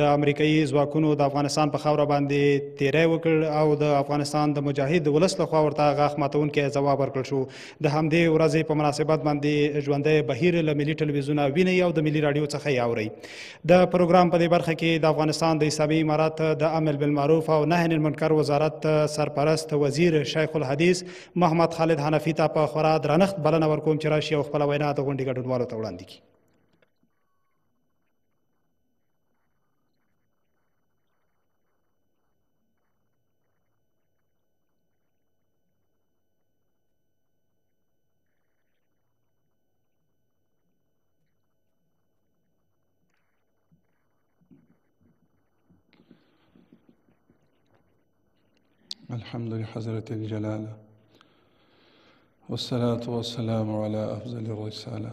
د امریکایي ځواکونو د افغانستان په خاوره باندې تیری وکړ او د افغانستان د مجاهد ولس لخوا ورته غاښ ماتونکی ځواب ورکړل شو. د همدې ورځې په مناسبت باندې ژوندی بهیر له ملي تلویزیونه وینئ او د ملي راډیو څخه یې اورئ. د پروګرام په دې برخه کې د افغانستان د اسلامي امارات د امر بالمعروف او نهی عن المنکر وزارت سرپرست وزیر شیخ الحدیث محمد خالد حنفي ته په خورا درنښت بلنه ورکوم چې راشي او خپله وینا د غونډې ګډونوالو ته وړاندې کړي. الحمد لحضرة الجلالة والصلاة والسلام على أفضل الرسالة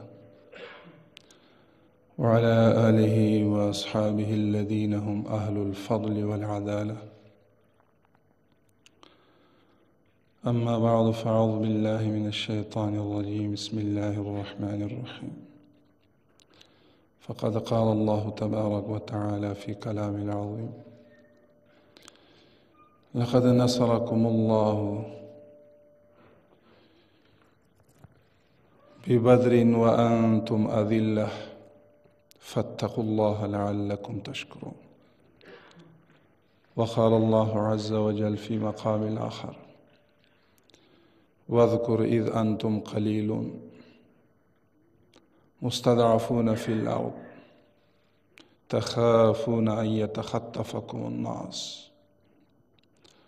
وعلى آله وأصحابه الذين هم أهل الفضل والعدالة. أما بعد، فأعوذ بالله من الشيطان الرجيم. بسم الله الرحمن الرحيم. فقد قال الله تبارك وتعالى في كلامه العظيم: لقد نصركم الله ببدر وأنتم أذلة فاتقوا الله لعلكم تشكرون. وقال الله عز وجل في مقام آخر: واذكر إذ أنتم قليل مستضعفون في الأرض تخافون أن يتخطفكم الناس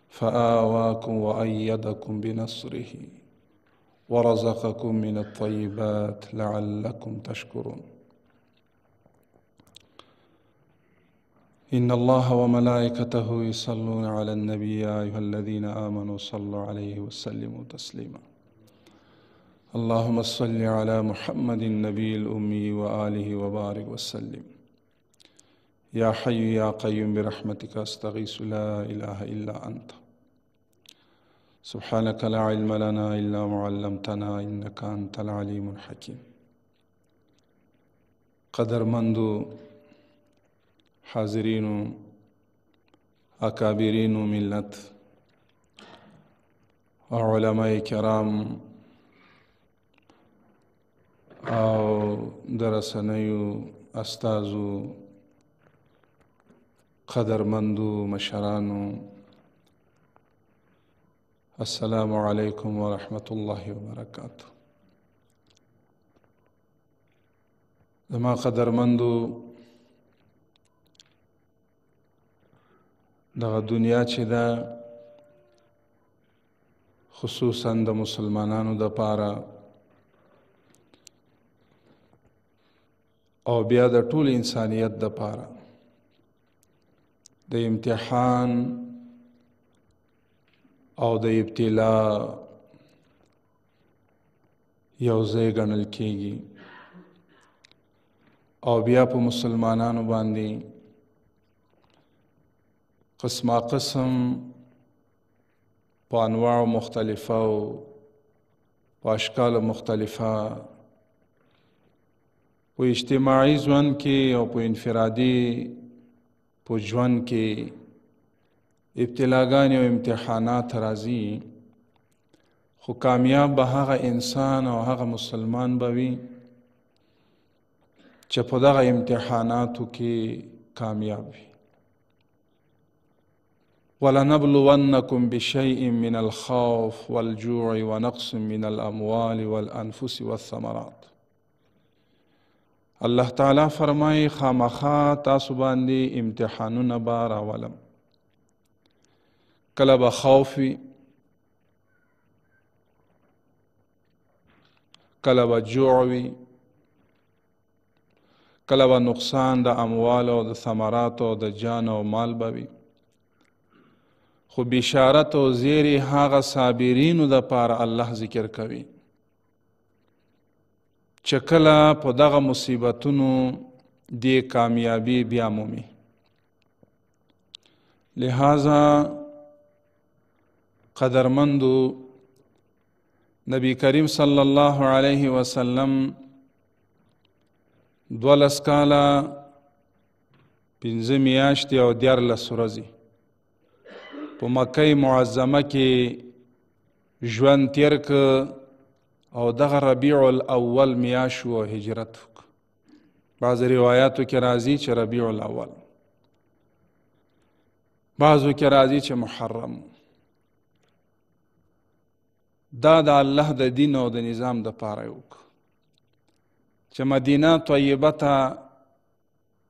فآواكم وأيدكم بنصره ورزقكم من الطيبات لعلكم تشكرون. إن الله وملائكته يصلون على النبي يا أيها الذين آمنوا صلوا عليه وسلموا تسليما. اللهم صل على محمد النبي الأمي وآله وبارك وسلم. يا حي يا قيوم برحمتك أستغيث لا إله إلا أنت سبحانك لا علم لنا إلا ما علمتنا إنك أنت العليم الحكيم. قدرمندو حاضرینو اکابرینو ملت او علماء کرام او درسنیو استازو قدرمندو مشرانو، السلام علیکم ورحمة الله وبرکاته. زما قدرمندو دغه دنیا چې ده خصوصا د مسلمانانو د پاره او بیا د ټول انسانیت د پاره د امتحان او د ابتلا یو ځای ګڼل کېږي او بیا په مسلمانانو باندې قسمه قسم په انواع مختلفه او په اشکال مختلفه په اجتماعي ژوند کې او په انفرادي په ژوند کې ابتلاګانې او امتحانات راځي، خو کامیاب به هغه انسان او هغه مسلمان به وي چې په دغه امتحاناتو کې کامیاب وي. وَلَنَبْلُوَنَّكُمْ بِشَيْءٍ مِّنَ الْخَوْفِ وَالْجُوعِ وَنَقْصٍ مِّنَ الْأَمْوَالِ وَالْأَنفُسِ وَالثَّمَرَاتِ. الله تعالی فرمایي خامخا تاسو باندې امتحانونه به راولم. کله به خوف وي، کله به جوع وي، کله به نقصان د اموال او د ثمرات او د جان او مال به وي. خو بشارت او زیری هغه صابرینو د پاره الله ذکر کوي چې کله په دغه مصیبتونو دی کامیابی بیا مومي. لہذا قدرمندو نبی کریم صلی الله علیه وسلم 12 کاله 15 میاشتې او 14 ورځې په مکه معظمه کې ژوند تیر که او دغه ربیع الاول میاشت و هجرت وکړه. بعض روایاتو کې راځي چې ربیع الاول، بعضو کې راځي چې محرم. دا د الله د دین او د نظام د پاره وکړه چې مدینه طیبه ته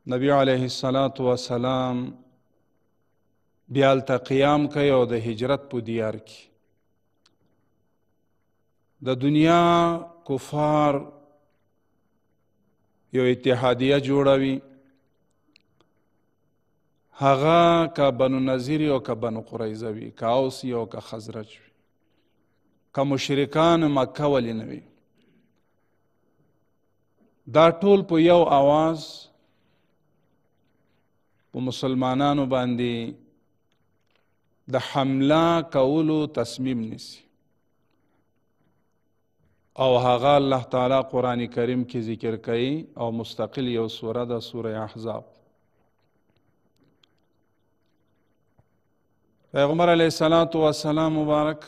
نبی علیه السلام بیا هلته قیام کوي او د هجرت په دیار کې د دنیا کفار یو اتحادیه جوړوي، هغه که بنو نظیر او که بنو قریظه وي، که اوس او که خزرج وي، که مشرکان مکه ولې نه وي. دا ټول په یو आवाज په مسلمانانو باندې د حمله کولو تصمیم نیسي او هغه الله تعالی قرآن کریم کې ذکر کوي او مستقل یو سوره ده سوره احزاب. پیغمبر علیه السلام مبارک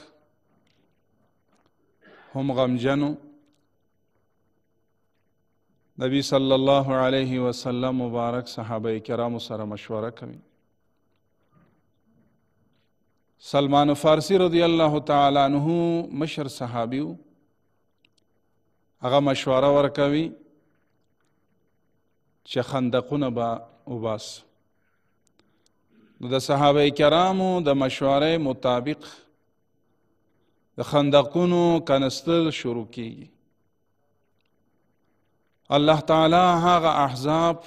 هم غمجنو. نبی صلی الله علیه وسلم مبارک صحابه کرامو سره مشوره کوي. سلمان فارسی رضی الله تعالی عنہ مشر صحابیو هغه مشوره ورکوي چې خندقونه به وباسو. نو د صحابه کرامو د مشورې مطابق د خندقونو کنستل شروع کیږي. الله تعالی هغه احزاب،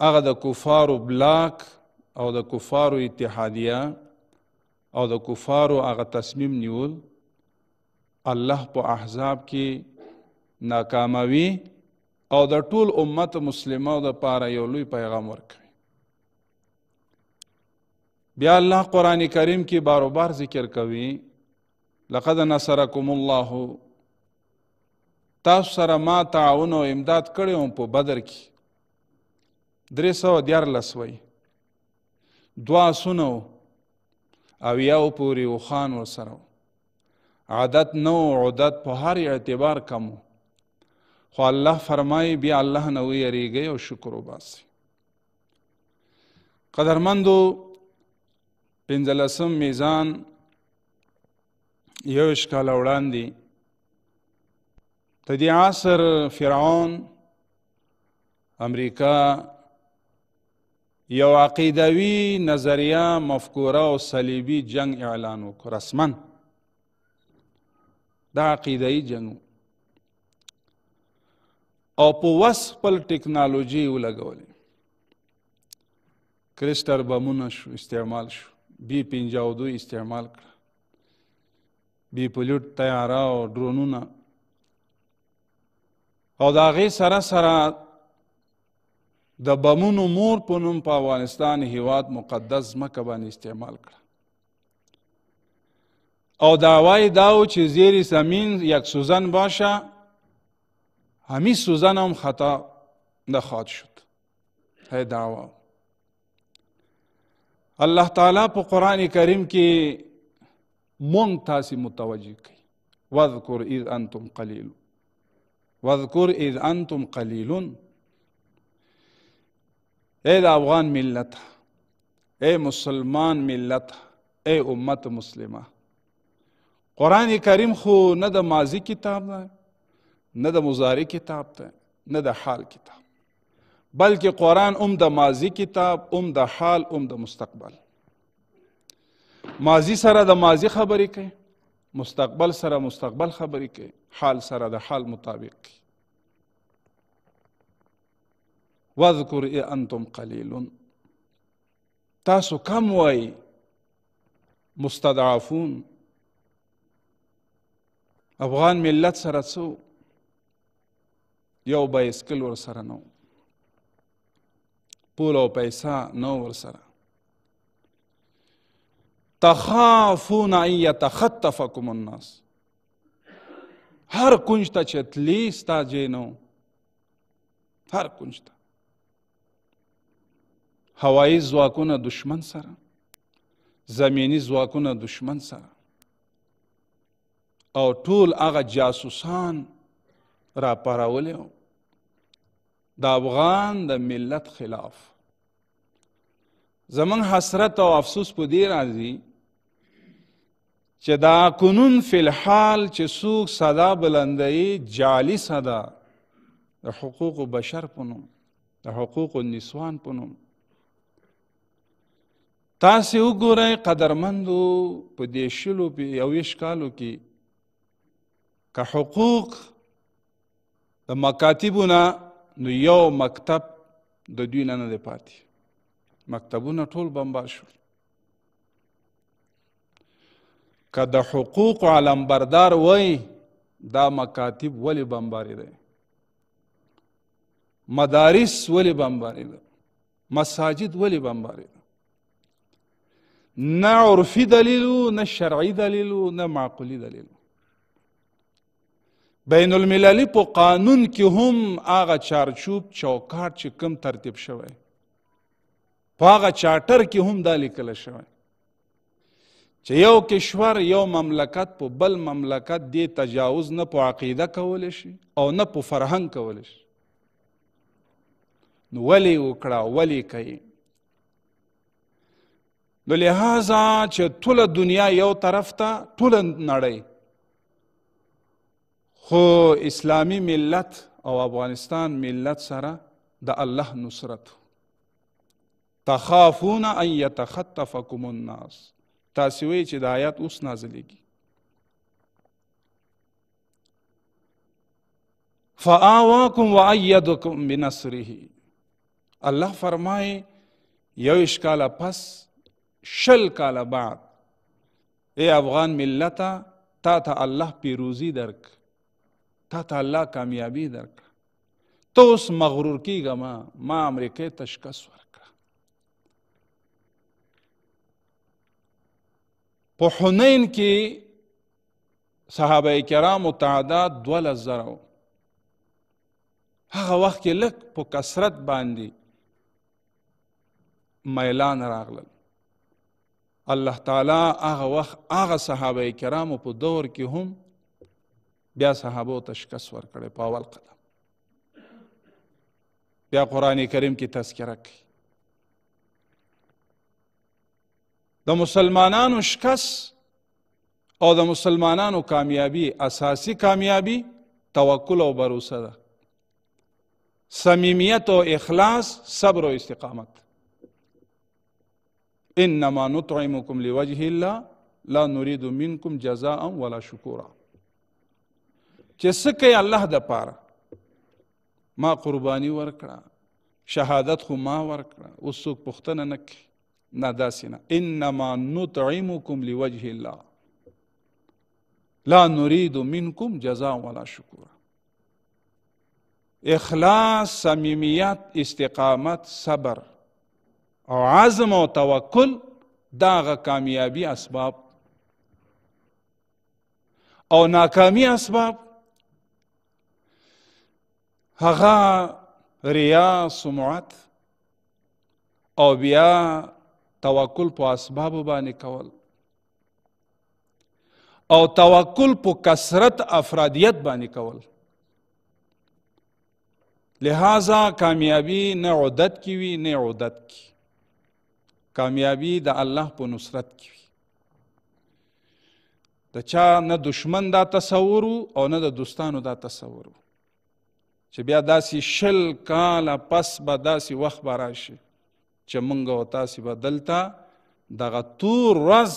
هغه د کفارو بلاک او د کفارو اتحادیه او د کفارو هغه تصمیم نیول الله په احزاب کې ناکاموي او د ټول امت مسلمه د پاره یو لوی پیغام ورکوي. بیا الله قرآن کریم کې بارو بار ذکر کوي لقد نصرکم الله، تاسو سره ما تعاون او امداد کړی وم په بدر کې 314 وی 2 آسونه او یو پورې وخان ورسره عادت نو عدت په هر اعتبار کمو، خو الله فرمایي بیا الله نه ویریږئ او شکر وباسئ. قدرمندو 15 میزان 21 کاله وړاندې د دې عصر فرعون امریکا یو عقیدوي نظریه مفکوره او صلیبي جنگ اعلان وکړ. رسما دا عقیدوي جنگ او په وس خپل ټکنالوژي ولګولې. کرسټر بمونه شو استعمال شو، B-52 استعمال کړه، بی پلیوټ طیاره او ډرونونه، او د هغې سره سره د بمونو مور په نوم په افغانستان هیواد مقدس ځمکه باندې استعمال کړه. او دعوای داو چې زیر زمین یک سوزن باشه، همی سوزن هم خطا نخواهد شد. های دعوا الله تعالی په قرآن کریم کې مونږ تاسې متوجه کوي. واذکر اذ انتم قلیل، واذکر اذ انتم قلیلون. اے د افغان ملت، اے مسلمان ملت، اے امت مسلمه، قرآن کریم خو نه د ماضی کتاب ده، نه د مضارع کتاب ده، نه د حال کتاب، بلکې قرآن د ماضی کتاب، د حال، د مستقبل. ماضی سره د ماضی خبرې کوي، مستقبل سره مستقبل خبرې کوي، حال سره د حال مطابق کوي. واذکر انتم قلیلون، تاسو کم وای مستضعفون. افغان ملت سره څو یو بایسکل ور سره نو، پول او پیسه نو ور سره. تخافون ان یتخطفکم الناس، هر کنج ته چې تلي ستا ځای نه و، هر کنج ته. هوایي ځواکونه دشمن سره، زمینی ځواکونه دشمن سره، او ټول هغه جاسوسان را پارولی و د افغان د ملت خلاف. زمون حسرت او افسوس په دې راځي چې دا کنون فی الحال چې څوک صدا بلندوي جعلي صدا د حقوق بشر په نوم، د حقوق النسوان په نوم. تاسې وګورئ قدرمندو په دې 21 کالو کې که حقوق د مکاتبو نه، نو یو مکتب د دوی نه دی پاتې. مکتبونه ټول بمبار شول. که د حقوق علمبردار وای دا مکاتب ولی بمباری دی؟ مدارس ولې بمبارېده، مساجد ولې بمبارېده؟ نه عرفي دلیل و، نه شرعي دلیل و، نه معقولي دلیل و. بین المللي په قانون کې هم هغه چارچوب چوکاټ چې کوم ترتیب شوی، په هغه چارټر کې هم دا لیکل شوی چې یو کشور یو مملکت په بل مملکت دې تجاوز نه په عقیده کولی شي او نه په فرهنګ کولی شي. نو ولې وکړه، ولې کوي؟ نو لہذا چې ټوله دنیا یو طرف ته، ټوله نړۍ، خو اسلامی ملت او افغانستان ملت سره د الله نصرت. تخافون ان یتخطفکم الناس، تاسې وایي چې د آیات اوس نازلیږي. فآواکم وایدکم بنصره، الله فرمایي 21 کاله پس 20 کاله بعد ای افغان ملته، تا ته الله پیروزی درک، تا ته الله کامیابی درک. ته اوس مغرور کیږه ما امریکې ته شکست ورکړه. په حنین کې صحابه کرامو تعداد 12,000 و. هغه وخت کې لږ په کثرت باندې میلان راغلل. الله تعالی هغه وخت هغه صحابه کرامو په دور کې هم بیا صحابو ته شکست ورکړی په اول قدم. بیا قرآن کریم کې تذکره کوي د مسلمانانو شکست او د مسلمانانو کامیابی. اساسی کامیابی توکل او بروسه ده، صمیمیت او اخلاص، صبر او استقامت. انما نطعمکم لوجه الله لا نريد منکم جزاء ولا شکورا. چې څه کوي الله د پاره، ما قربانی ورکړه، شهادت خو ما ورکړه، اوس څوک پوښتنه نه کوي. نه، داسې نه. انما نطعمکم لوجه الله لا نريد منکم جزاء ولا شکورا. اخلاص، صمیمیت، استقامت، صبر او عزم او توکل دا هغه کامیابی اسباب. او ناکامی اسباب هغه ریا، سمعت، او بیا توکل په اسبابو باندې کول، او توکل په کثرت افرادیت باندې کول. لہذا کامیابی نه عدت کی وی نه عدت کی، کامیابی د الله په نصرت کی وی. د چا نه دشمن دا تصور او نه د دوستانو دا تصور چې بیا داسې 20 کاله پس به داسې وخت به راشي چې موږ او تاسې به دلته دغه تور ورځ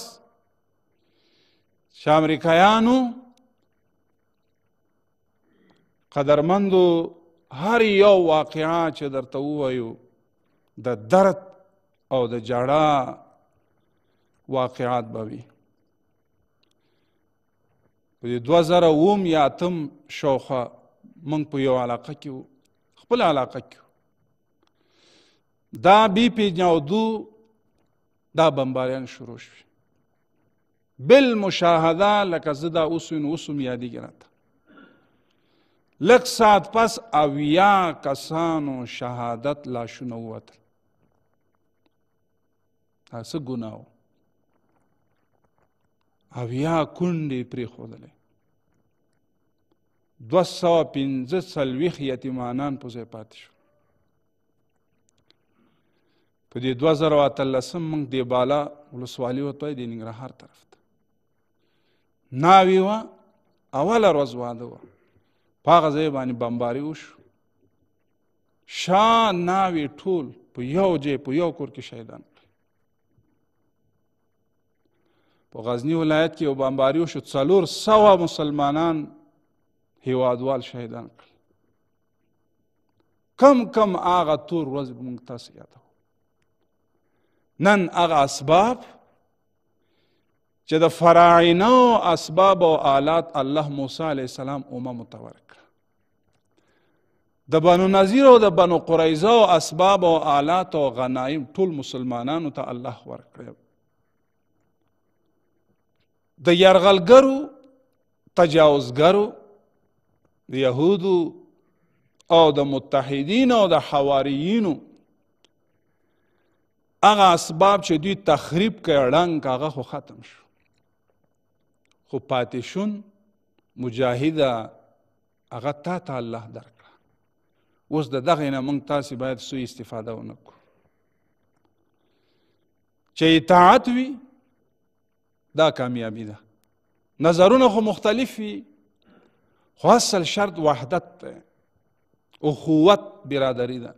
چې امریکایانو قدرمندو هر یو واقعه چې درته ووایو د درد او د جړا واقعات به وي. په 2008 یا 2008 شاوخوا موږ په یو علاقه کې وو، خپل علاقه کې وو. دا BP92 دا بمباریان شروع شوي بالمشاهده، لکه زه دا اوس وینو، اوس هم یادېږي راته. لږ ساعت پس 80 کسانو شهادت لاشونه ووتل. دا څه ګناه و؟ 80 کونډې پرېښودلې، 245 یتیمانان په ځای پاتې شو. په دې 2013 موږ د بالا ولسوالي ورته وایي، د ننګرهار طرف ته ناوې وه، اوله ورځ واده وه، په هغه ځای باندې بمباري وشو. شا ناوې ټول په یو ځای په یو کور کې شهیدان کړل. په غزني ولایت کې یو بمباري وشو، 400 مسلمانان هیوادوال شهیدان کړل. کم کم هغه تور ورځ موږ تاسو یادوو. نن هغه اسباب چې د فراعنو اسباب او آلات الله موسی علیه السلام اممو ته ورکړه، د بنو نذیر او د بنو قریظه او اسباب او آلات او غنایم ټول مسلمانانو ته الله ورکړی. د یرغلګرو تجاوزګرو د یهودو او د متحدین او د حواریینو هغه اسباب چې دوی تخریب کړي ړنګ هغه خو ختم شو، خو پاتې شون مجاهده هغه تا ته الله درکړه. اوس د دغې نه موږ تاسې باید سوء استفاده ونه کړو. چې اطاعت وي دا کامیابي ده. نظرونه خو مختلف وي، خو اصل شرط وحدت ده، اخوت برادری ده.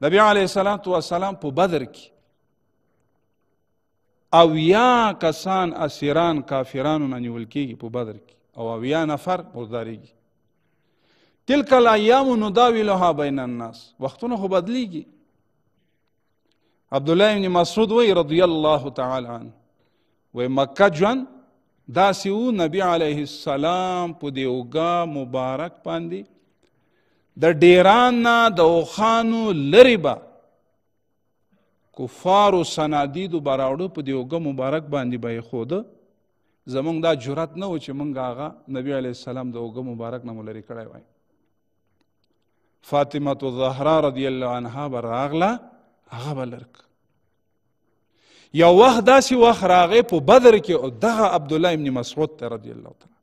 نبی علیه السلام په بدر کې 80 کسان اسیران کافرانو نه نیول کېږي په بدر کې، او 80 نفر مرداریږي. تلک الایام نداولها بین الناس، وختونه خو بدلیږي. عبدالله ابن مسعود وی رضی الله تعالی عنه وی مکه ژوند داسې و، نبی علیه السلام په دې اوږه مبارک باندې د ډیران نه د اوښانو لرې به کفارو صنادیدو به راوړه، په دې اوږه مبارک باندې به یې ښوده. زمونږ دا جرأت نه و چې مونږ هغه نبی علیه السلام د اوږه مبارک نه مو لرې کړی وای. فاطمه الزهرا رضی الله عنها به راغله، هغه به لرک. یو وخت داسې وخت راغی په بدر کې، او دغه عبدالله ابن مسعود ته رضی الله تعالی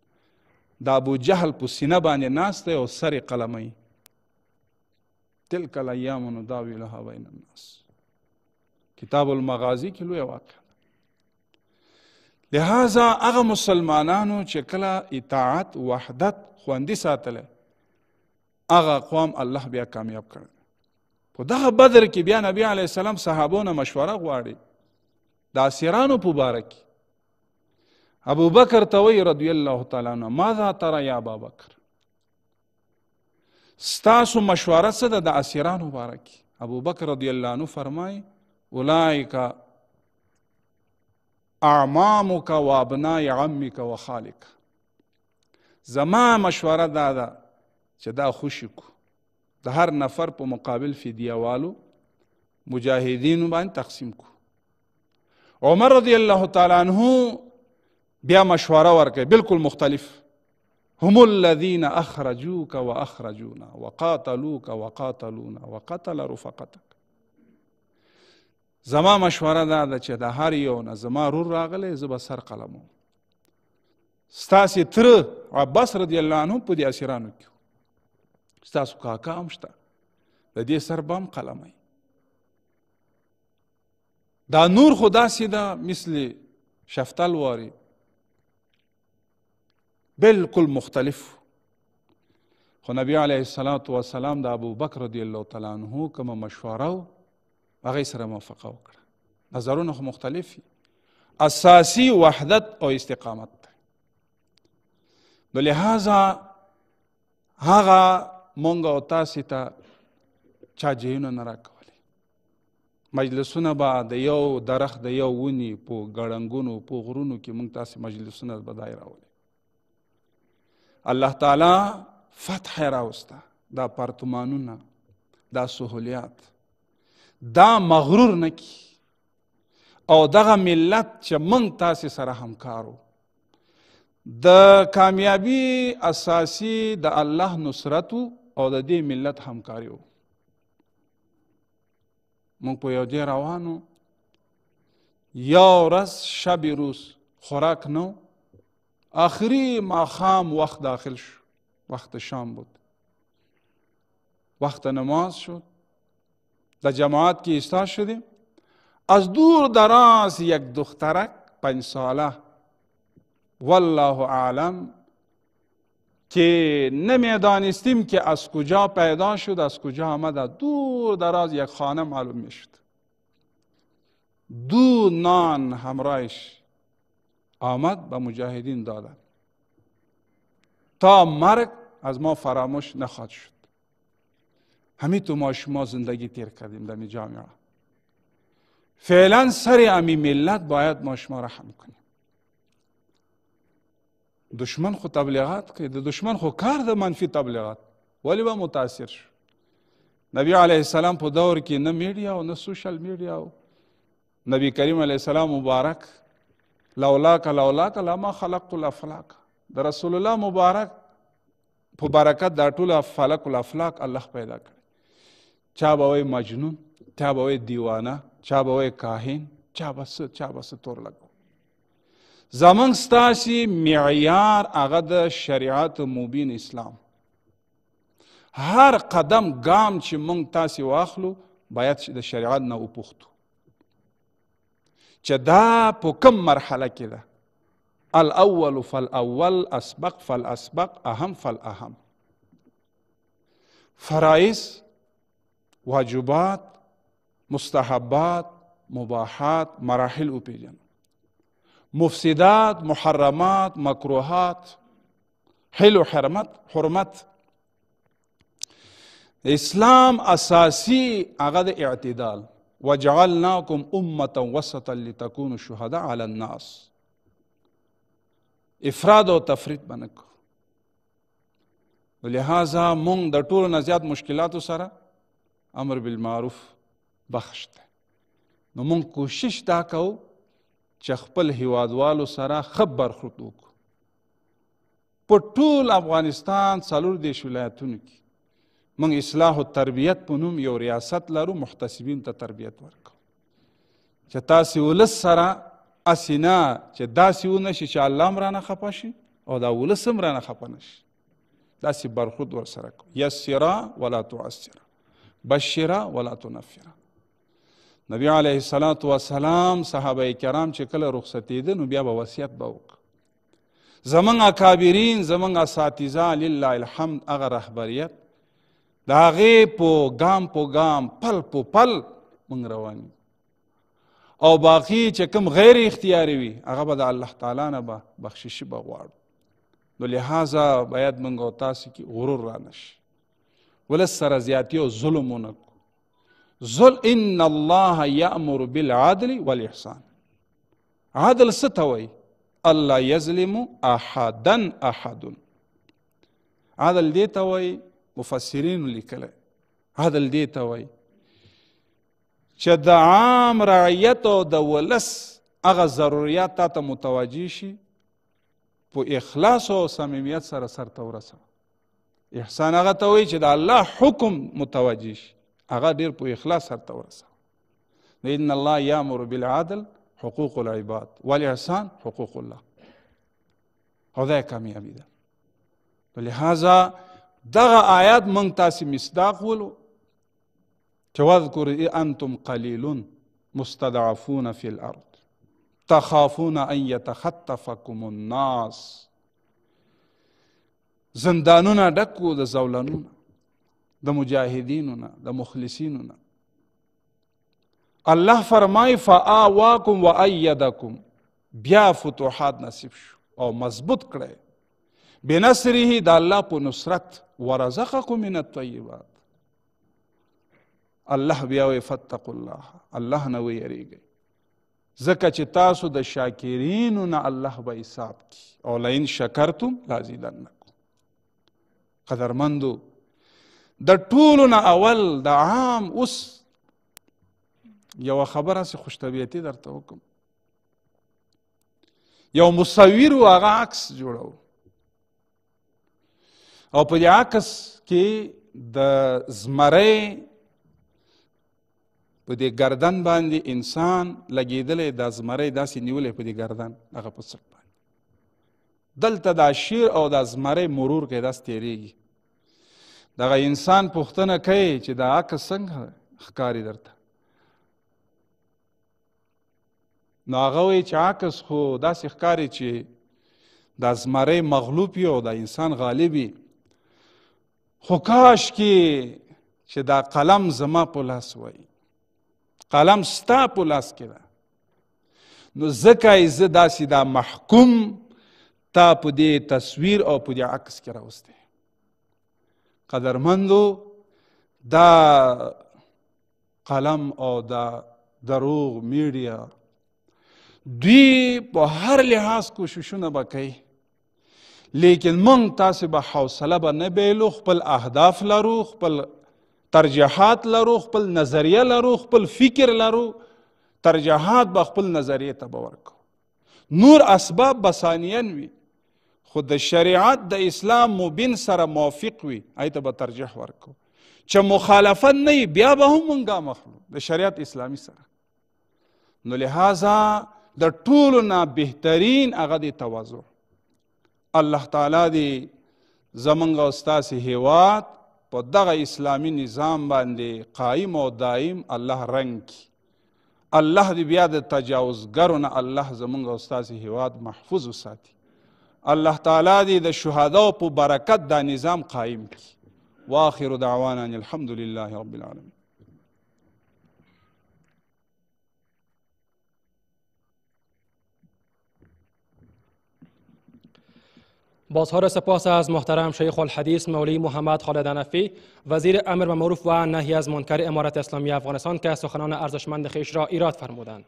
د ابو جهل په سینه باندې ناست دی او سر یې قلمی. تلک الایام نداولها بین الناس، کتاب المغازی کې لویه واقعه. لہذا هغه مسلمانانو چې کله اطاعت وحدت خوندي ساتلی، هغه اقوام الله بیا کامیاب کړل. په دغه بدر کې بیا نبی علیه السلام صحابو نه مشوره غواړي د اسیرانو په باره کې. ابو بکر ته وایي رضی الله تعالی عنه ماذا ترى یا ابا بکر، ستاسو مشوره څه ده د اسیرانو باره کې؟ ابو بکر رضی الله عنه فرمایي اولئک اعمامک و ابناء عمک و خالک. زما مشوره دا ده چې دا خوشي کو، د هر نفر په مقابل فدیه والو مجاهدینو باندې تقسیم کو. عمر رضی الله تعالی عنه بیا مشوره ورکړي بالکل مختلف. هم الذین اخرجوک و اخرجونا وقاتلوک وقاتلونا وقتل رفقتک. زما مشوره دا ده چې د هر یو نه زما رور راغلی، زه به سر قلموم. ستاسې تره عباس رضی الله عنه په دې اسیرانو کې، ستاسو کاکا هم شته، د دې سر به هم قلمی. دا نور خو داسې ده مثل شفتل واري، بالکل مختلف. خو نبی علیه السلام د ابو بکر رضی الله تعالی عنه کومه مشوره و هغې سره موافقه وکړه. نظرونه خو مختلف وي، اساسي وحدت او استقامت دی. نو لہذا هغه مونږ او تاسې ته چا جهیونه نه راکولې. مجلسونه به د یو درخت د یو ونې په ګړنګونو په غرونو کې مونږ تاسې مجلسونه به دای راولې. الله تعالی فتح راوسته، دا پارتمانونه، دا سهولیات، دا مغرور نه کی. او دغه ملت چې موږ تاسې سره همکارو، د کامیابی اساسی د الله نصرتو او د دې ملت همکاري و. موږ په یو ځای روانو، یو ورځ شب روز خوراک نو، آخری ماښام وقت داخل شو، وقت شام بود، وقت نماز شد، در جماعت کی ایستاد شدیم. از دور دراز یک دخترک 5 ساله، والله اعلم که نمیدانستیم که از کجا پیدا شد، از کجا آمد. از دور دراز یک خانه معلوم میشد، 2 نان همراهش آمد به مجاهدین دادن تا مرگ از ما فراموش نخواهد شد. همین تو ما شما زندگی تیر کردیم در جامعه. فعلا سر امی ملت باید ما شما رحم کنیم. دشمن خو تبلیغات کوي، د دشمن خو کار د منفی تبلیغات. ولې به متاثر شو؟ نبی علیه السلام په دور کې نه میډیا او نه سوشل میډیا او نبی کریم علیه السلام مبارک لولاک لما خلقت الافلاک، د رسول الله مبارک په برکت دا ټوله فلک الافلاک الله پیدا کړي. چا به وایي مجنون، چا به وایي دیوانه، چا به وایي کاهن، چا به څه تور لګو. زمونږ ستاسې معیار هغه د شریعت مبین اسلام. هر قدم ګام چې موږ تاسې واخلو باید د شریعت نه وپوښتو چې دا په کوم مرحله کې ده. الاول فالاول، اسبق فالاسبق، اهم فالاهم. فرائض، واجبات، مستحبات، مباحات، مراحل وپیژنو. مفسدات، محرمات، مکروهات، حل و حرمت. اسلام اساسی هغه د اعتدال. وجعلناکم امة وسطا لتكونوا شهداء على الناس. افراد او تفرید به نه کوو. لہذا مونږ د ټولو نه زیات مشکلاتو سره امر بالمعروف بخش دی. نو مونږ کوشش دا کوو چې خپل هیوادوالو سره ښه برخورد وکړو. په ټول افغانستان 34 ولایتونو کې موږ اصلاح التربیت په نوم یو ریاست لرو، محتسبین ته تربیت ورکو چې تاسې ولس سره اسې نه چې داسې ونه شي چې الله هم رانه خفه شي او دا ولس هم رانه خفه نه شي. داسې برخورد ورسره کو. یسرا ولا تعسرا، بشرا ولا تنفرا. نبی علیه السلام صحابه کرام چې کله رخصتېده نو بیا به وصیت به وکړه. زمونږ اکابرین، زمونږ اساتذه لله الحمد، هغه رهبریت د هغې په ګام په ګام، پل په پل موږ روان یو. او باقي چې کوم غیر اختیاري وي هغه به د الله تعالی نه به بخششي به غواړو. نو لہذا باید موږ او تاسې کې غرور را نشي، ولس سره زیاتي او ظلم ونه کړو. ان الله یأمر بالعدل والاحسان. عدل څه ته وایي؟ الله یظلم احدا احد. عدل دې ته وایي، مفسرینو لیکلی، عدل دې ته وایي چې د عام رعیت او د ولس هغه ضروریات تا ته متوجه شي، په اخلاص او صمیمیت سره سرته ورسوه. احسان هغه ته وایي چې د الله حکم متوجه شي، هغه ډېر په اخلاص سرته ورسوه. ان الله یامر بالعدل حقوق العباد والاحسان حقوق الله. او دا کامیابي ده. لہذا دغه آیات موږ تاسې مصداق ولو چې واذکر انتم قلیل مستضعفون فی الارض تخافون ان یتخطفکم الناس. زندانونه ډک وو د زولنونه، د مجاهدینو نه، د مخلصینو نه. الله فرمای فآواکم و ایدکم، بیا فتوحات نصیب شو او مضبوط کړی بنصره، د الله په نصرت. ورزقکم من الطیبات. الله بیا وی فاتقوا الله، الله نه ویریږئ، ځکه چې تاسو د شاکرینو نه الله به حساب کی. او لئن شکرتم لازیدنکم. قدرمندو، د ټولو نه اول د عام اوس یوه خبره سې خوشطبیعتي درته وکړم. یو مصور و هغه عکس جوړو او په دې عکس کې د زمری په دې گردن باندې انسان لګېدلی، دا زمری داسې نیولی په دې گردن، هغه په سر باندې. دلته دا شیر او دا زمری مرور کوي، داسې تېرېږي. دغه انسان پوښتنه کوي چې دا عکس څنګه ښکاري درته؟ نو هغه وایي چې عکس خو داسې ښکاري چې دا زمری مغلوب وي او دا انسان غالب وي، خو کاش کې چې دا قلم زما په لاس وای، قلم ستا په لاس کې ده، نو ځکه یې زه داسې دا محکوم تا په دې تصویر او په دې عکس کې راوستی. قدرمندو، دا قلم او دا دروغ میډیا دوی په هر لحاظ کوششونه به کوي، لیکن موږ تاسې به حوصله به نه بیلو، خپل اهداف لرو، خپل ترجیحات لرو، خپل نظریه لرو، خپل فکر لرو، ترجیحات به خپل نظریې ته به ورکو. نور اسباب به ثانیاً وي، خو د شریعت د اسلام مبین سره موافق وي، هغې ته به ترجیح ورکو. چې مخالفت نه وي بیا به هم موږ ګام اخلو د شریعت اسلامي سره. نو لہذا د ټولو نه بهترین هغه د تواضع. الله تعالی دې زموږ او ستاسې هیواد په دغه اسلامي نظام باندې قایم او دایم الله رنګ کړي. الله دې بیا د تجاوزګرو نه الله زموږ او ستاسې هیواد محفوظ وساتي. الله تعالی دې د شهداو په برکت دا نظام قایم کړي. واخر دعوانا ان الحمد لله رب العالمین. بازها سپاس از محترم شیخ الحدیث مولوی محمد خالد حنفی، وزیر امر و معروف و نهی از منکر امارت اسلامی افغانستان که سخنان ارزشمند خویش را ایراد فرمودند.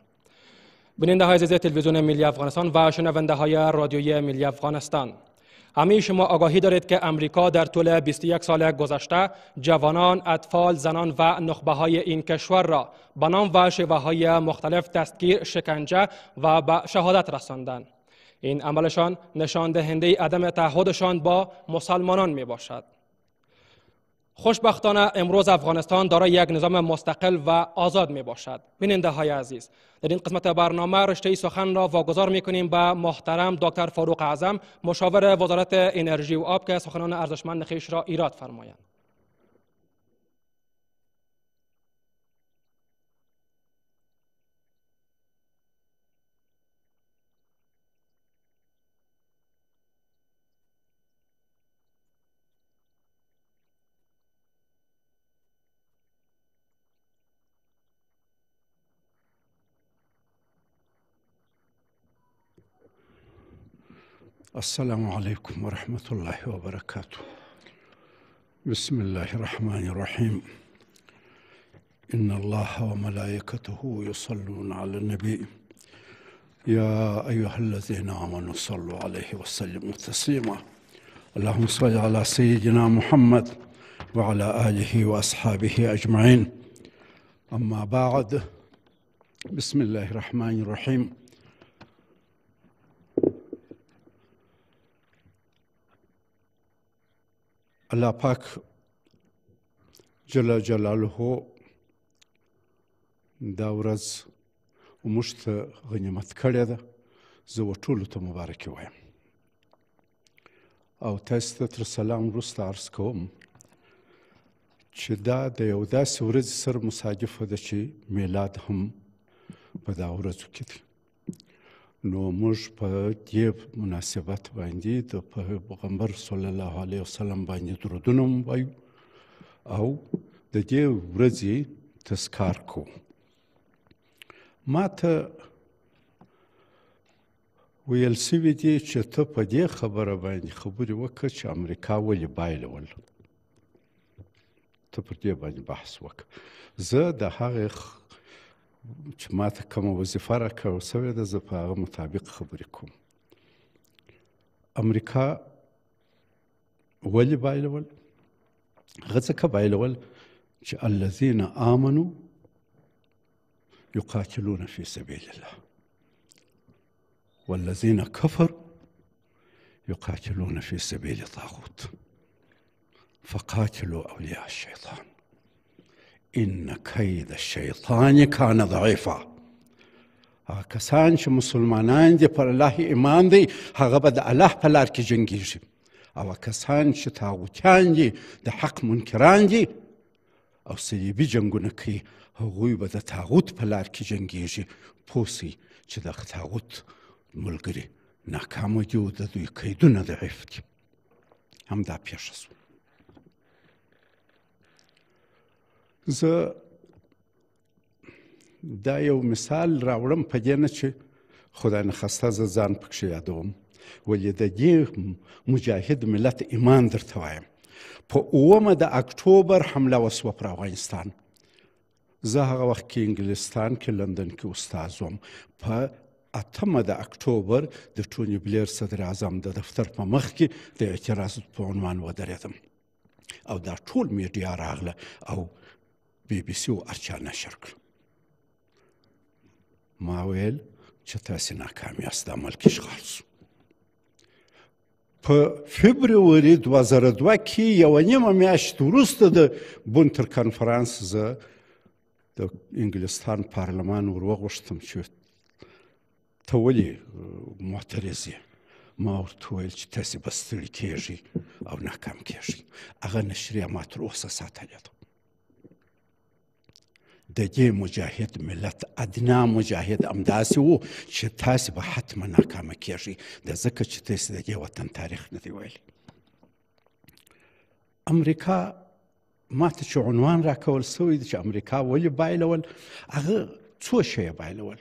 بیننده های عزیز تلویزیون ملی افغانستان و شنونده های رادیویی ملی افغانستان، همه شما آگاهی دارید که امریکا در طول 21 سال گذشته جوانان، اطفال، زنان و نخبه های این کشور را به نام و شیوه های مختلف دستگیر، شکنجه و به شهادت رساندند. این عملشان نشان دهنده عدم تعهدشان با مسلمانان می باشد. خوشبختانه امروز افغانستان دارای یک نظام مستقل و آزاد می باشد. بیننده های عزیز، در این قسمت برنامه رشته سخن را واگذار می کنیم به محترم دکتر فاروق اعظم، مشاور وزارت انرژی و آب که سخنان ارزشمند خویش را ایراد فرمایند. السلام عليكم ورحمة الله وبركاته. بسم الله الرحمن الرحيم. إن الله وملائكته يصلون على النبي يا أيها الذين آمنوا صلوا عليه وسلموا تسليما. اللهم صل على سيدنا محمد وعلى آله وأصحابه أجمعين. أما بعد، بسم الله الرحمن الرحيم. الله پاک جل جلاله دا ورځ موږ ته غنیمت کړې ده. زه ټولو ته مبارکي وایم او تاسو ته تر سلام وروسته عرض کوم چې دا د یو داسې ورځې سره مصادفه ده چې میلاد هم په دا ورځو کې دی. نو موږ په دې مناسبت باندې د پیغمبر صلی الله علیه وسلم باندې درودونه وایو او د دې ورځې تذکار کوو. ما ته ویل سوي دي چې ته په دې خبره باندې خبرې وکړه چې امریکا ولې بایلول، ته پر دې باندې بحث وکړه. زه د هغې چې ما ته کومه وظیفه راکړل سوې ده زه په هغه مطابق خبرې کوم. امریکا ولې بایلول؟ هغه ځکه بایلول چې الذین آمنوا يقاتلون في سبيل الله والذين كفروا يقاتلون في سبيل الطاغوت فقاتلوا أولياء الشيطان إن كيد الشيطان كان ضعيفا. هغه کسان چې مسلمانان دي پر الله ایمان دی هغه به د الله په لار کې جنګیږي، او کسان چې طاغوتیان دي د حق منکران دي او صلیبي جنګونه کوي هغوی به د طاغوت په لار کې جنګیږي. پوه سئ چې د طاغوت ملګري ناکامه دي او د دوی کیدونه ضعیف دي. همدا پیښه شوه. زه دا یو مثال راوړم په دې نه چې خدای نخواسته زه ځان پکښې یادوم، ولې د دې مجاهد ملت ایمان درته وایم. په 9 د اکتوبر حمله وسوه پر افغانستان. زه هغه وخت کې انګلستان کې لندن کې استاد وم. په 8 د اکتوبر د ټوني بلیر صدر اعظم د دفتر په مخ کې د اعتراض په عنوان ودرېدم او دا ټول میډیا راغله او بي بي سي او ارچا نشر کړ. ما ویل چې تاسې ناکام یاست، د ملک اشغال شو. په فبروري 2002 کې یوه نیمه میاشت وروسته د بونتر کنفرانس زه د انګلستان پارلمان ور وغوښتم چې ته ولې معترض یې؟ ما ورته وویل چې تاسې به ستړي کېږئ او ناکام کېږئ. هغه نشریه ما تر اوسه ساتلې ده. د دې مجاهد ملت ادنا مجاهد همداسې و چې تاسې به حتما ناکامه کېږئ، ځکه چې تاسې د دې وطن تاریخ نه دی ویلی. امریکا ما ته چې عنوان راکول سوی دی چې امریکا ولې بایلول، هغه څو شیه بایلول.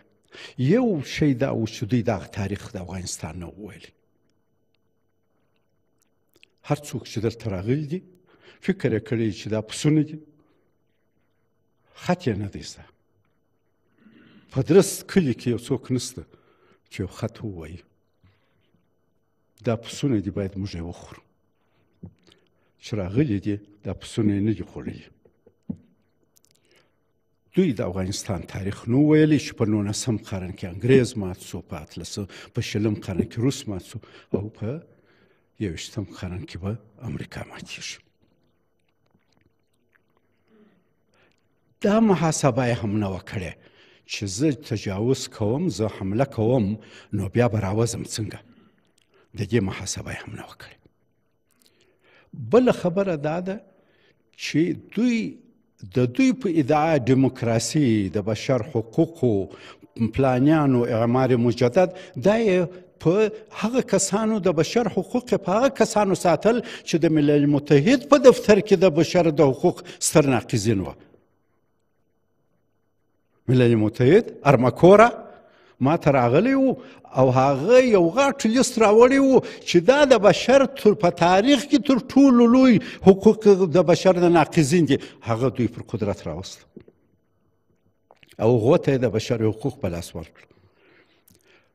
یو شی دا و چې دوی دغه تاریخ د افغانستان نه وویلی. هر څوک چې دلته راغلي دي فکر یې کړی چې دا پسونه دي، خط یې نه دی زده. په درست کلي کې یو څوک نسته چې یو خط ووایي دا پسونه دي، باید موږ یې وخورو. چې راغلي دي دا پسونه یې نه دي خوړلي. دوی د افغانستان تاریخ نو ویلی چې په 19م قرن کې انګریز مات سو، په 20م قرن کې روس مات سو او په 21م قرن کې به امریکا ماتیږي. دا محاسبه یې هم نه وه کړې چې زه تجاوز کوم، زه حمله کوم، نو بیا به راوځم څنګه. د دې محاسبه یې هم نه وه کړې. بله خبره دا ده چې دوی په ادعا دیموکراسي، د بشر حقوقو، پلانیانو اعمار مجدد، دا یې په هغه کسانو د بشر حقوق په هغه کسانو ساتل چې د ملل متحد په دفتر کې د بشر د حقوق ستر ناقضین وه. ملل متحد ارمکوره ما ته راغلی و او هغه یو غټ لیست راوړی و چې دا د بشر په تاریخ کې تر ټولو لوی حقوق د بشر د ناقضین دي. هغه دوی پر قدرت راوستل او هغو ته یې د بشر حقوق په لاس ورکړل.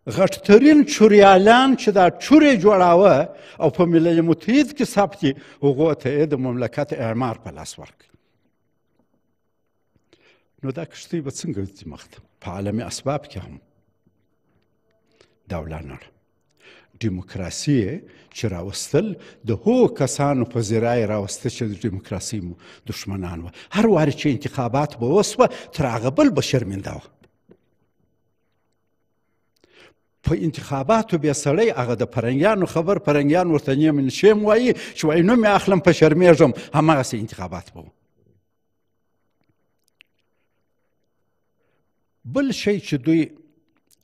غټترین چوریالان چې دا چورې جوړاوه او په ملل متحد کې ثبت دي، هغو ته یې د مملکت اعمار په لاس ورکړ. نو دا کښتۍ به څنګه ځي مخته؟ په عالمي اسباب کې هم دا ولاړ. دیموکراسي چې راوستل د هغو کسانو په ذریعه یې راوسته چې د دیموکراسۍ دښمنان وه. هر وارې چې انتخابات به وسوه تر هغه بل به شرمنده وه. په انتخاباتو بیا سړی هغه د فرنګیانو خبر، فرنګیان ورته نیم شیم وایي چې وایي نوم یې اخلم په شرمېږم، هماغسې انتخابات به و. بل شی چې دوی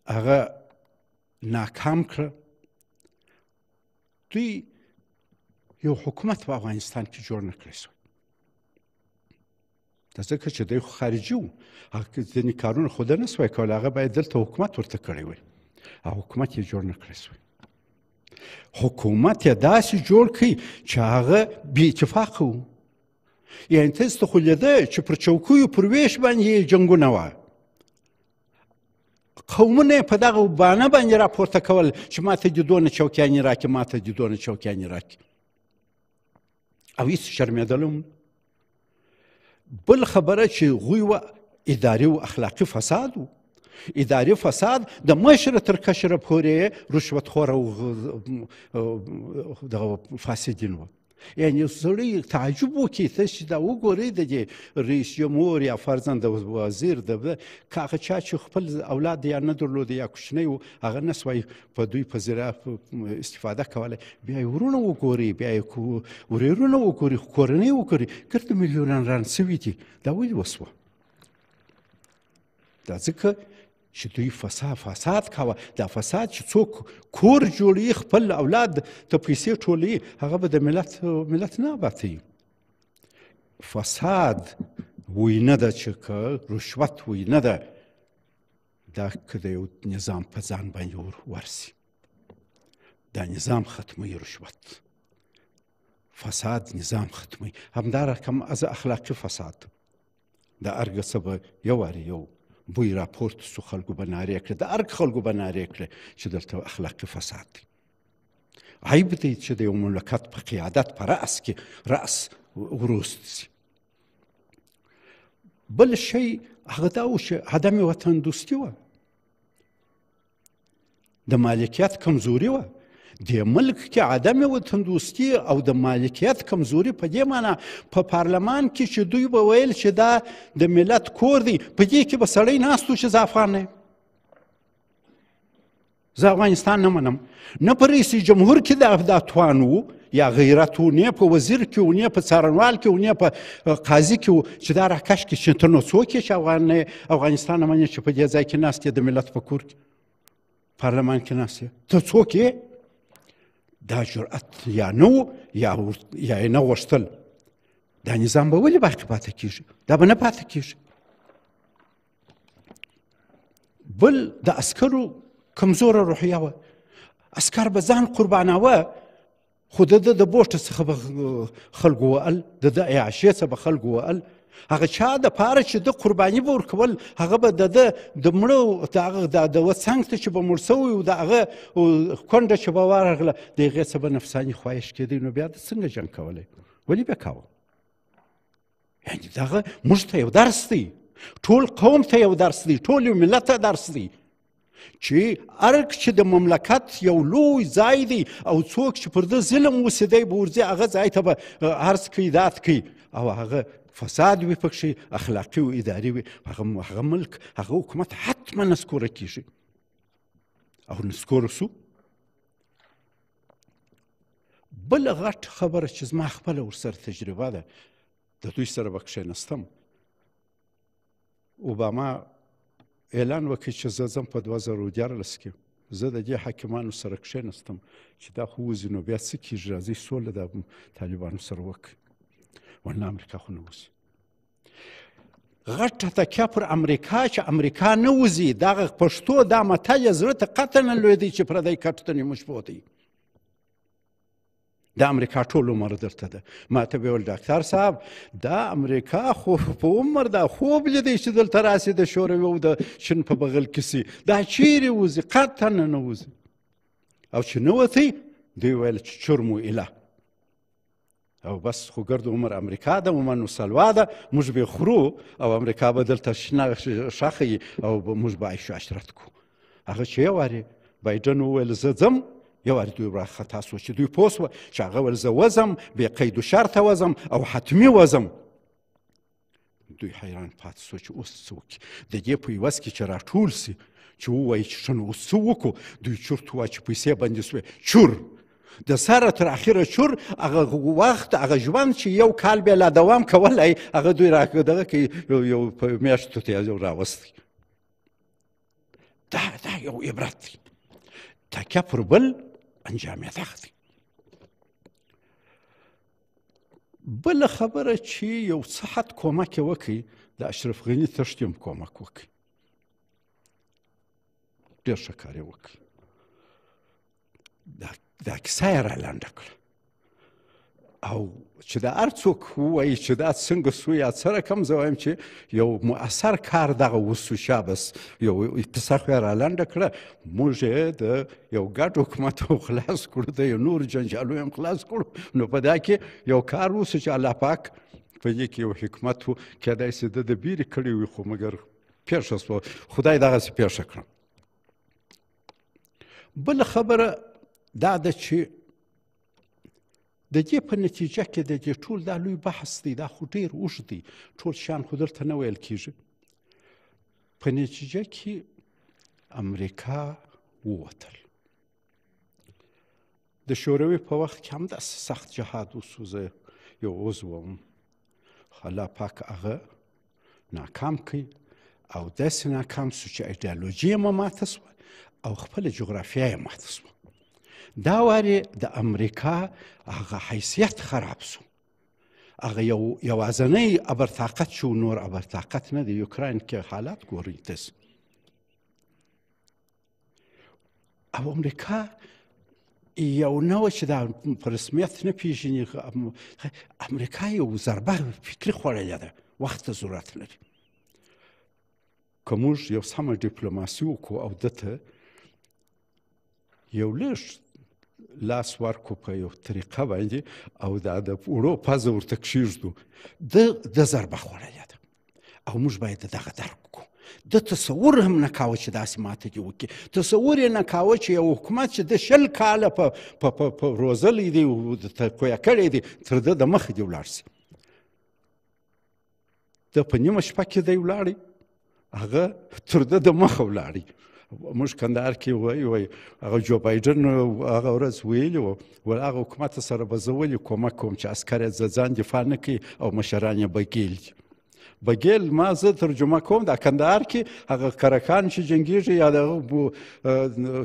هغه ناکام کړه، دوی یو حکومت په افغانستان کې جوړ نه کړی سوی. ځکه چې دوی خو خارجي وو، هغه ځینې کارونه خو ده نه سوی کولی، هغه باید دلته حکومت ورته کړی وی او حکومت یې جوړ نه کړی سوی. حکومت یې داسې جوړ کړي چې هغه بې اتفاقه و. یعنې تاسو ته خو لیده چې پر چوکیو پر ویش باندې جنګونه وه، قومونه په دغه بانه باندې راپورته کول چې ما ته دې دونه چوکیانې راکړي، ما ته دې دونه چوکیانې راکړي، او هېڅ شرمېدل هم. بل خبره چې هغوی وه اداري و اخلاقي فساد و. اداري فساد د مشره تر کشره پورې رشوتخوره او دغه فاسدین وه. یعنې سړی تعجب وکړي تاسې دا وګورئ د دې رئیس جمهور یا فرضاً د وزیر د که هغه چا چې خپل اولاد یا نه درلوده یا کوچنی و، هغه نه سوای په دوی په ذریعه استفاده کولی. بیا یې ورونه وګورئ، بیا یې ورېرونه وګورئ، کورنۍ وګورئ، ګرد میلیونران سوي دي. دا ولې وسوه؟ دا ځکه چې دوی فساد کاوه. دا فساد چې څوک کور جوړوي، خپل اولاد ته پیسې ټولوي، هغه به د ملت نه ابادوي. فساد وینه ده چې که رشوت وینه ده، دا که د یو نظام په ځان باندې ورسي، دا نظام ختموي. رشوت فساد نظام ختموي. همدا رقم از اخلاقي فساد، دا هر څه به یو وارې یو بوی راپورته سو خلکو به نارې کړې د ارګ خلکو به نارې کړې چې دلته اخلاقي فساد دی عیب دی چې د یو مملکت په قیادت په رأس کې رأس وروست سي بل شی هغه دا و چې عدم وطن دوستي وه د مالکیت کمزوري وه د ملک کې عدم وطن دوستي او د مالکیت کمزوري په دې معنی په پارلمان کې چې دوی به ویل چې دا د ملت کور دی په دې کې به سړی ناست و چې زه افغان نه یم زه افغانستان نه منم نه په رئیس جمهور کې دا توان و یا غیرت و نه په وزیر کې و نه په څارنوال کې و نه په قاضي کې و چې دا راکش کې چې ته نو څوک یې چې افغانستان نه منې چې په دې ځای کې ناست یې د ملت په کور کې پارلمان کې ناست یې ته څوک یې دا جرأت یا نه و یا یې نه غوښتل دا نظام به ولې باقي پاتې کېږي دا به نه پاتې کېږي بل د عسکرو کمزوره روحیه وه عسکر به ځان قرباناوه خو د د بوټه څخه به خلکو وهل د عیاشۍ څخه به خلکو وهل هغه چا دپاره چې د قرباني به ورکول هغه به د مړو د هغه څنګ ته چې به مړ سوی و د هغه کونډه چې به ورغله د هغې څه به نفساني خواهش کېدی نو بیا د څنګه جنګ کولی ولې بیا کوه یعنې دغه موږ ته یو درس دی ټول قوم ته یو درس دی ټول یو ملت ته درس دی چې ارګ چې د مملکت یو لوی ځای دی او څوک چې پر ده ظلم وسي دی به ورځي هغه ځای ته به عرض کوي داد کوي او هغه فساد وي پکښې اخلاقي و اداري وي هغه ملک هغه حکومت حتما نسکوره کېږي او نسکوره سو بله غټ خبره چې زما خپله ورسره تجربه ده د دوی سره به کښېنستم اوباما اعلان وکړي چې زه ځم په 2014 کې زه د دې حاکمانو سره کښېنستم چې دا خو وځي نو بیا څه کېږي راځئ سوله د طالبانو سره وکړي ورنه امریکا خو نه وځي غټه تکیه پر امریکا چې امریکا نه وځي دغه پښتو دا متل یې زړه ته قطعا نه لوېدی چې پردی کټ ته نیمه شپو دی د امریکا ټول عمر درته ده ما ته به ویل ډاکټر صاحب دا امریکا خو په عمر دا خوب لیدی چې دلته راسي د شوروي او د چین په بغل کې سي دا چیرې وځي قطعا نه وځي او چې نه وتی دوی ویل چې چرمو اله او بس خو ګرد عمر امریکا ده ومنو سلوا ده موږ به خورو او امریکا به دلته شنه شاخه او موږ به عیش و عشرت کو هغه چې یو وارې بایډن وویل زه ځم یو وارې دوی راخطا سوه چې دوی پوه سوه چې هغه ویل زه وځم بې قید و شرطه وځم او حتمي وځم دوی حیران پاتې سوه چې اوس څه وکړي د دې په عوض کې چې راټول سي چې ووایي چې ښه نو اوس څه وکړو دوی چورت ووایي چې پیسې بندې سوې چور د سره تر اخره چور هغه وخت هغه ژوند چې یو کال بیا لا دوام کولی هغه دوی دغه کوي یو په میاشتو ته یې راوستی دا یو عبرت دی تکیه پر بل انجام یې دغه دی بله خبره چې یو څه حد کومک یې وکړي د اشرف غني تښتې هم کومک وکړي ډېر ښه کار یې وکړي دا کیسه یې رالنډه کړه او چې د هر څوک ووایي چې دا څنګه سو یا څه رقم زه وایم چې یو مؤثر کار دغه وسو شابس یو کیسه خو یې رالنډه کړه موږ یې د یو ګډ حکومت خلاص کړو د یو نور جنجالو هم خلاص کړو نو په دا کې یو کار وسو چې الله پاک په دې کې یو حکمت و کېدای سي د بیرې کړی وي خو مګر پېښه سوه خدای دغسې پېښه کړه بله خبره دا ده چې د دې په نتیجه کې د دې ټول دا لوی بحث دی دا خو ډېر اوږد دی ټول شیان خو دلته نه ویل کېږي په نتیجه کې امریکا ووتل د شوروي په وخت کې هم داسې سخت جهاد وسو زه یو عضو وم الله پاک هغه ناکام کړي او داسې ناکام سو چې ایډیالوژي یې ماته سوه او خپله جغرافیه یې ماته سوه دا وارې د امریکا هغه حیثیت خراب سو هغه یوازنی ابرطاقت شو نور ابرطاقت نه دی یوکراین کې حالات ګورئ تاسو او امریکا یو نه و چې دا په رسمیت نه پیژني امریکا یو ضربه فکري خوړلې ده وخت ته ضرورت لري که موږ یو سمه ډیپلوماسي وکړو او ده ته یو لږ لاس ورکړو په یو طریقه باندې او دا د وړو پزه ورته کښېږدو د ضربه خوړلې ده او موږ باید د دغه درک وکړو. د تصور هم نه کاوه چې داسې ماته دې وکړي. تصور یې نه کاوه چې یو حکومت چې د 20 کاله په روزلی دی او تقویه کړی دی تر ده د مخه دې ولاړ شي. د په نیمه شپه کې دی ولاړی، هغه تر ده د مخه ولاړی. موږ کندهار کې وایي هغه جو بایډن هغه ورځ ویلي وو هغه حکومت سره به زه ولې کومک کوم چې عسکر یې د ځان دفاع نه کوي او مشران یې بګیل دي. بګیل ما زه ترجمه کوم دا کندهار کې هغه کرکان چې جنګېږي یا دغه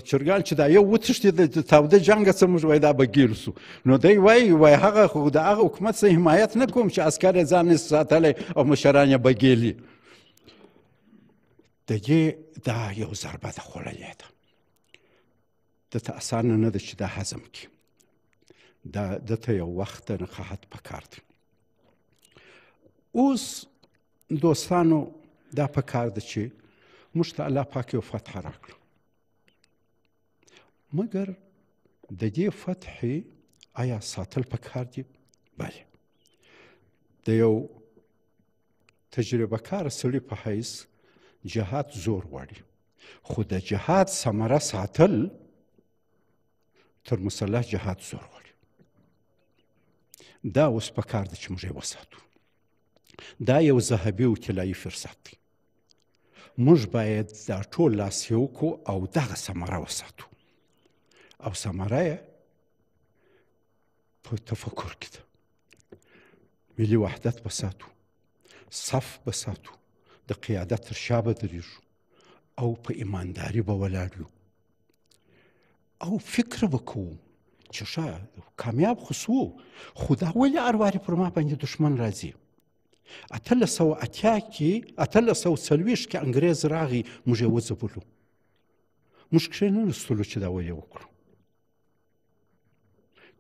چرګان چې دا یو وتښتېد د تاوده جنګه څه موږ وایي دا بګیل سو. نو دی وایي هغه خو د هغه حکومت څخه حمایت نه کوم چې عسکر یې ځان نشي ساتلی او مشران یې بګیلي. د دې دا یو ضربه ده خوړلې ده. دته اسانه نه ده چې دا هضم کړي. دته یو وخت نقاهت پکار دی. اوس دوستانو دا پکار ده چې موږ ته الله پاک یو فتح راکړو، مګر د دې فتحې آیا ساتل پکار دي؟ بله. د یو تجربه کار سړي په حیث جهاد زور غواړي، خو د جهاد ثمره ساتل تر مسلح جهاد زور غواړي. دا اوس پکار ده چې موږ یې وساتو. دا یو ذهبي او طلایي فرصت دی. موږ باید دا ټول لاس یو کړو او دغه ثمره وساتو. او ثمره یې په تفکر کې ده. ملي وحدت به ساتو، صف به ساتو، د قیادت تر شا به درېږو او په ایمانداري به ولاړ یو او فکر به کوو چې ښه کامیاب خو سو، خو دا ولې هر وارې پر ما باندې دښمن راځي. 1840 کې 1840 کې انګریز راغی، موږ یې وځپلو. موږ کښېنستلو چې دا ولې وکړو.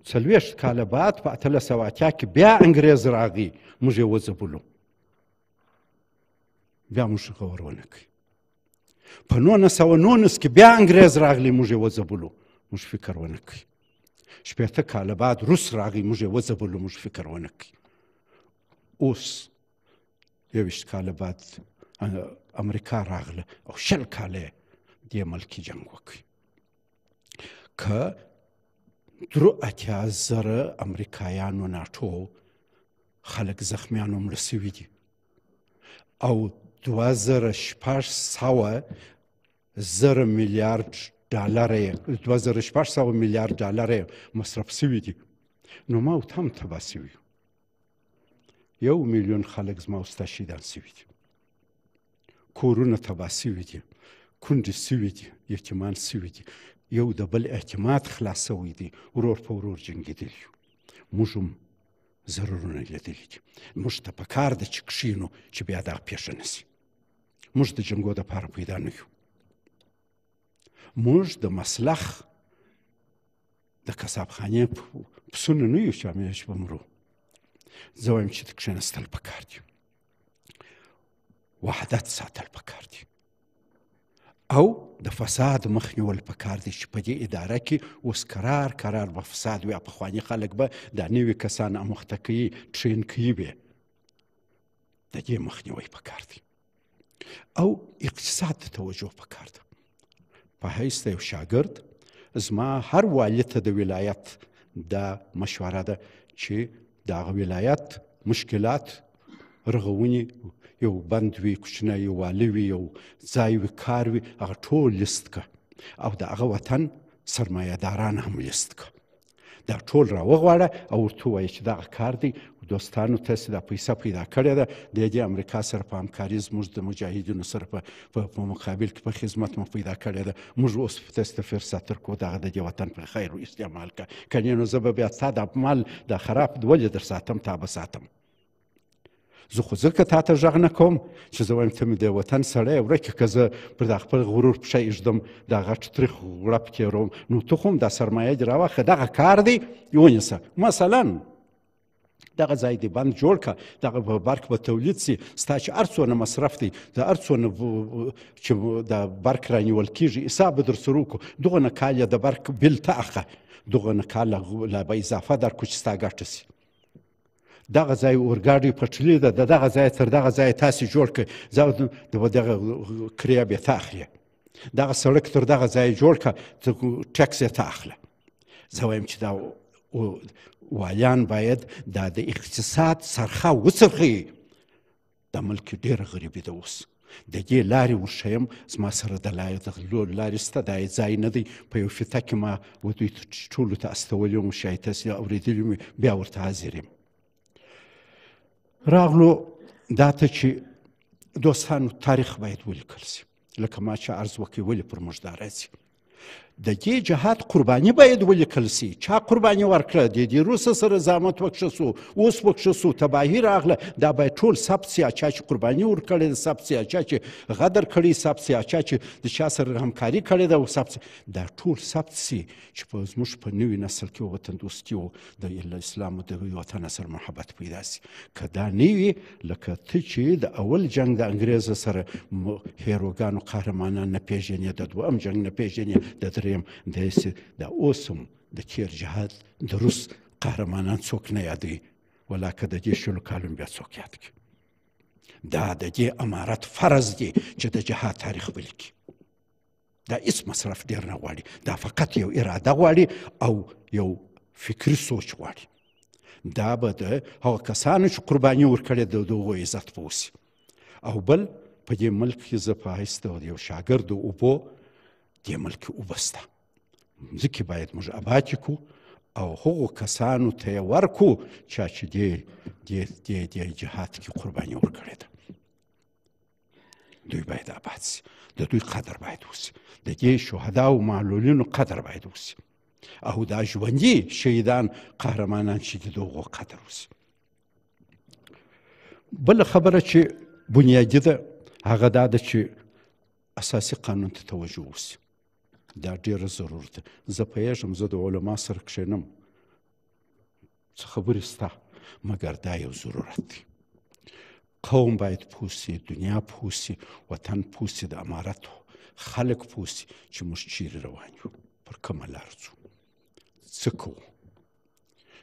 40 کاله بعد په 1880 کې بیا انګریز راغی، موږ یې وځپلو. بیا موږ غور ونه کوي. په 1919 کې بیا انګریز راغلی، موږ یې وځپلو. موږ فکر ونه کوي. 80 کاله بعد روس راغی، موږ یې وځپلو. موږ فکر ونه کوي. اوس 20 کاله بعد امریکا راغله او 20 کاله دې ملکي جنګ وکړي. که 83,000 امریکایانو ناټو خلک زخمیان مړه سوي دي او 2600 میلیارډ ډالر مصرف سوي دي، نو ما او هم تباه سوي. 1 میلیون خلک زما او ستا شهیدان سوي دي، کورونه تباه سوي دي، کونډې سوي دي، یتیمان سوي دي، یو د بل اعتماد خلاص سوی دی، ورور په ورور جنګېدلي یو. موږ هم ضررونه لیدلي دي. موږ ته پکار ده چې کښېنو چې بیا دغه پېښه نه شي. موږ د جنګو دپاره پیدا نه یو. موږ د مسلخ د کسابخانې پسونه نه یو چې همیش به مرو. زه وایم چې کښېنستل پکار دي، وحدت ساتل پکار دي او د فساد مخنیول پکار دي چې په دې اداره کې اوس کرار به فساد وي. پخواني خلک به دا نوي کسان اموخته کوي، ټرین کوي به. د دې مخنیوی پکار دي او اقتصاد ته توجه پکار ده. په حیث د یو شاګرد زما هر والي ته د ولایت دا مشوره ده چې د هغه ولایت مشکلات رغونې یو بند وي، کوچنی یو والی وي، یو ځای وي، کار وي، هغه ټول لیست که او د هغه وطن سرمایه داران هم لیست که. دا ټول راوغواړه او ورته ووایه چې دغه کار دی، دوستانو تاسې دا پیسه پیدا کړې ده، د دې امریکا سره په همکاري زموږ د مجاهدینو سره په مقابل کې په خدمت مو پیدا کړې ده. موږ اوس تاسې ته فرصت درکړو دغه د دې وطن په خیر استعمال کړه، کنې نو زه به بیا تا دا مال دا خراب ولې در ساتم، تا به ساتم. زه خو ځکه تا ته غږ نه کوم چې زه وایم ته مې د وطن سړی ورکې که زه پر دا خپل غرور پښه ایږدم دا غټ تریخ غړپ تېروم، نو ته خو هم دا سرمایه دې راواخله، دغه کار دی ونیسه. مثلا دغه ځای دې بند جوړ کړه، دغه برق به تولید سي، ستا چې هر څونه مصرف دی د هر څونه چې د برق رانیول کېږي حساب به در سره وکړو، دغونه کال یې د برق بل ته اخه، دغونه کال لا به اضافه درکړو چې ستا ګټه سي. دغه ځای اورګاډي پټلۍ ده، د دغه ځای تر دغه ځای تاسې جوړ کړئ، دغه کرایه بې ته اخلي، دغه سړک تر دغه ځای جوړ کړه، ټکس یې ته اخله. زه وایم چې دا والیان باید دا د اقتصاد سرخه وڅرخي. د ملک ډېره غریبي ده اوس، د دې لارې ورښیم، زما سره د لارې سته، دا ځای نه دی. په یو فته کې ما دوی ټولو ته استولی وم، شاید تاسې اورېدلي مې، بیا ورته حاضر یم. راغلو دا ته چې دوستانو تاریخ باید ولیکل سي، لکه ما چې عرض وکړي ولې پر موږ دا راځي. د دې جهاد قرباني باید ولیکل سي. چا قرباني ورکړه؟ د دې روسه سره زحمت وکښه سو، اوس وکښه سو، تباهي راغله، دا باید ټول ثبت سي. چا چې قرباني ورکړې ده ثبت سي، چا چې غدر کړی ثبت سي، چا چې د چا سره همکاري کړې ده ثبت سي. دا ټول ثبت سي چې په زموږ په نوي نسل کې وطن دوستي و د اسلام او د وطن سره محبت پیدا سي. که دا نه وي لکه ته چې د اول جنګ د انګریز سره هیروګانو قهرمانان نه پېژنې، د دوهم جنګ نه پېژنې، د دریم داسې د اوس هم د تېر جهاد د روس قهرمانان څوک نه یادوي، ولاکه د دې شلو کالو بیا څوک یاد کړي. دا د دې امارت فرض دی چې د جهاد تاریخ ولیکي. دا هېڅ مصرف ډېر نه غواړي، دا فقط یو اراده غواړي او یو فکري سوچ غواړي. دا به د هغه کسانو چې قرباني ورکړې د دغو عزت به وسي. او بل په دې ملک کې زه په حیث د یو شاګرد د اوبو دې ملک کې اوبه سته، ځکه باید موږ آباد کړو او هغو کسانو ته یې ورکړو چې دې جهاد کې قرباني ورکړې ده. دوی باید آباد سي، د دوی قدر باید وسي، د دې شهداو معلولینو قدر باید وسي، او دا ژوندي شهیدان قهرمانان چې د دغو قدر وسي. بله خبره چې بنیادي ده هغه دا ده چې اساسي قانون ته توجه وسي. دا ډېره ضرور ده. زه پوهېږم زه د علما سره کښېنم، څه خبرې سته، مګر دا یو ضرورت دی. قوم باید پوه سي، دنیا پوه سي، وطن پوه سي، د امارت خلک پوه سي چې موږ چیرې روان یو، پر کومه لار ځو، څه کوو.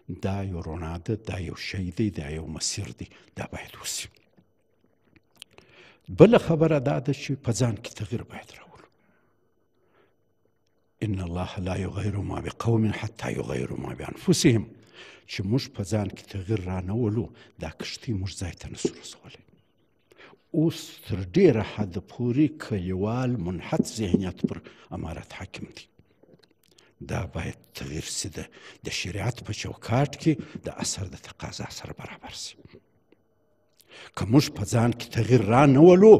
دا یو رڼا ده، دا یو شی دی، دا یو مسیر دی، دا باید وسي. بله خبره دا ده چې په ځان کې تغییر باید راولو. ان الله لا یغیر ما بقوم حتی یغیروا ما بانفسهم. چې موږ په ځان کې تغییر رانولو، دا کښتۍ موږ ځای ته نسو رسولی. اوس تر ډېره حده پورې کلیوال منحط ذهنیت پر امارت حاکم دی. دا باید تغییر سي، د شریعت په چوکاټ کې د اثر د تقاضا سره برابر سي. که موږ په ځان کې تغییر رانولو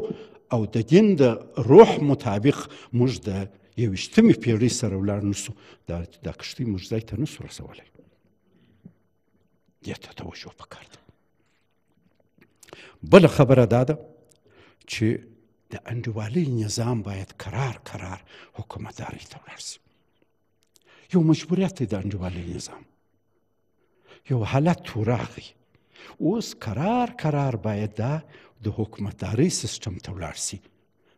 او د دین د روح مطابق موږ د 21مې پېړۍ سره ولاړ نسو، دا کښتۍ موږ ځای ته نسو رسولی. دې ته توجه پکار ده. بله خبره دا ده چې د انډیوالۍ نظام باید کرار حکومتدارۍ ته ولاړ سي. یو مجبوریت دی د انډیوالۍ نظام، یو حالت راغی، اوس کرار باید دا د حکومتدارۍ سیستم ته ولاړ سي.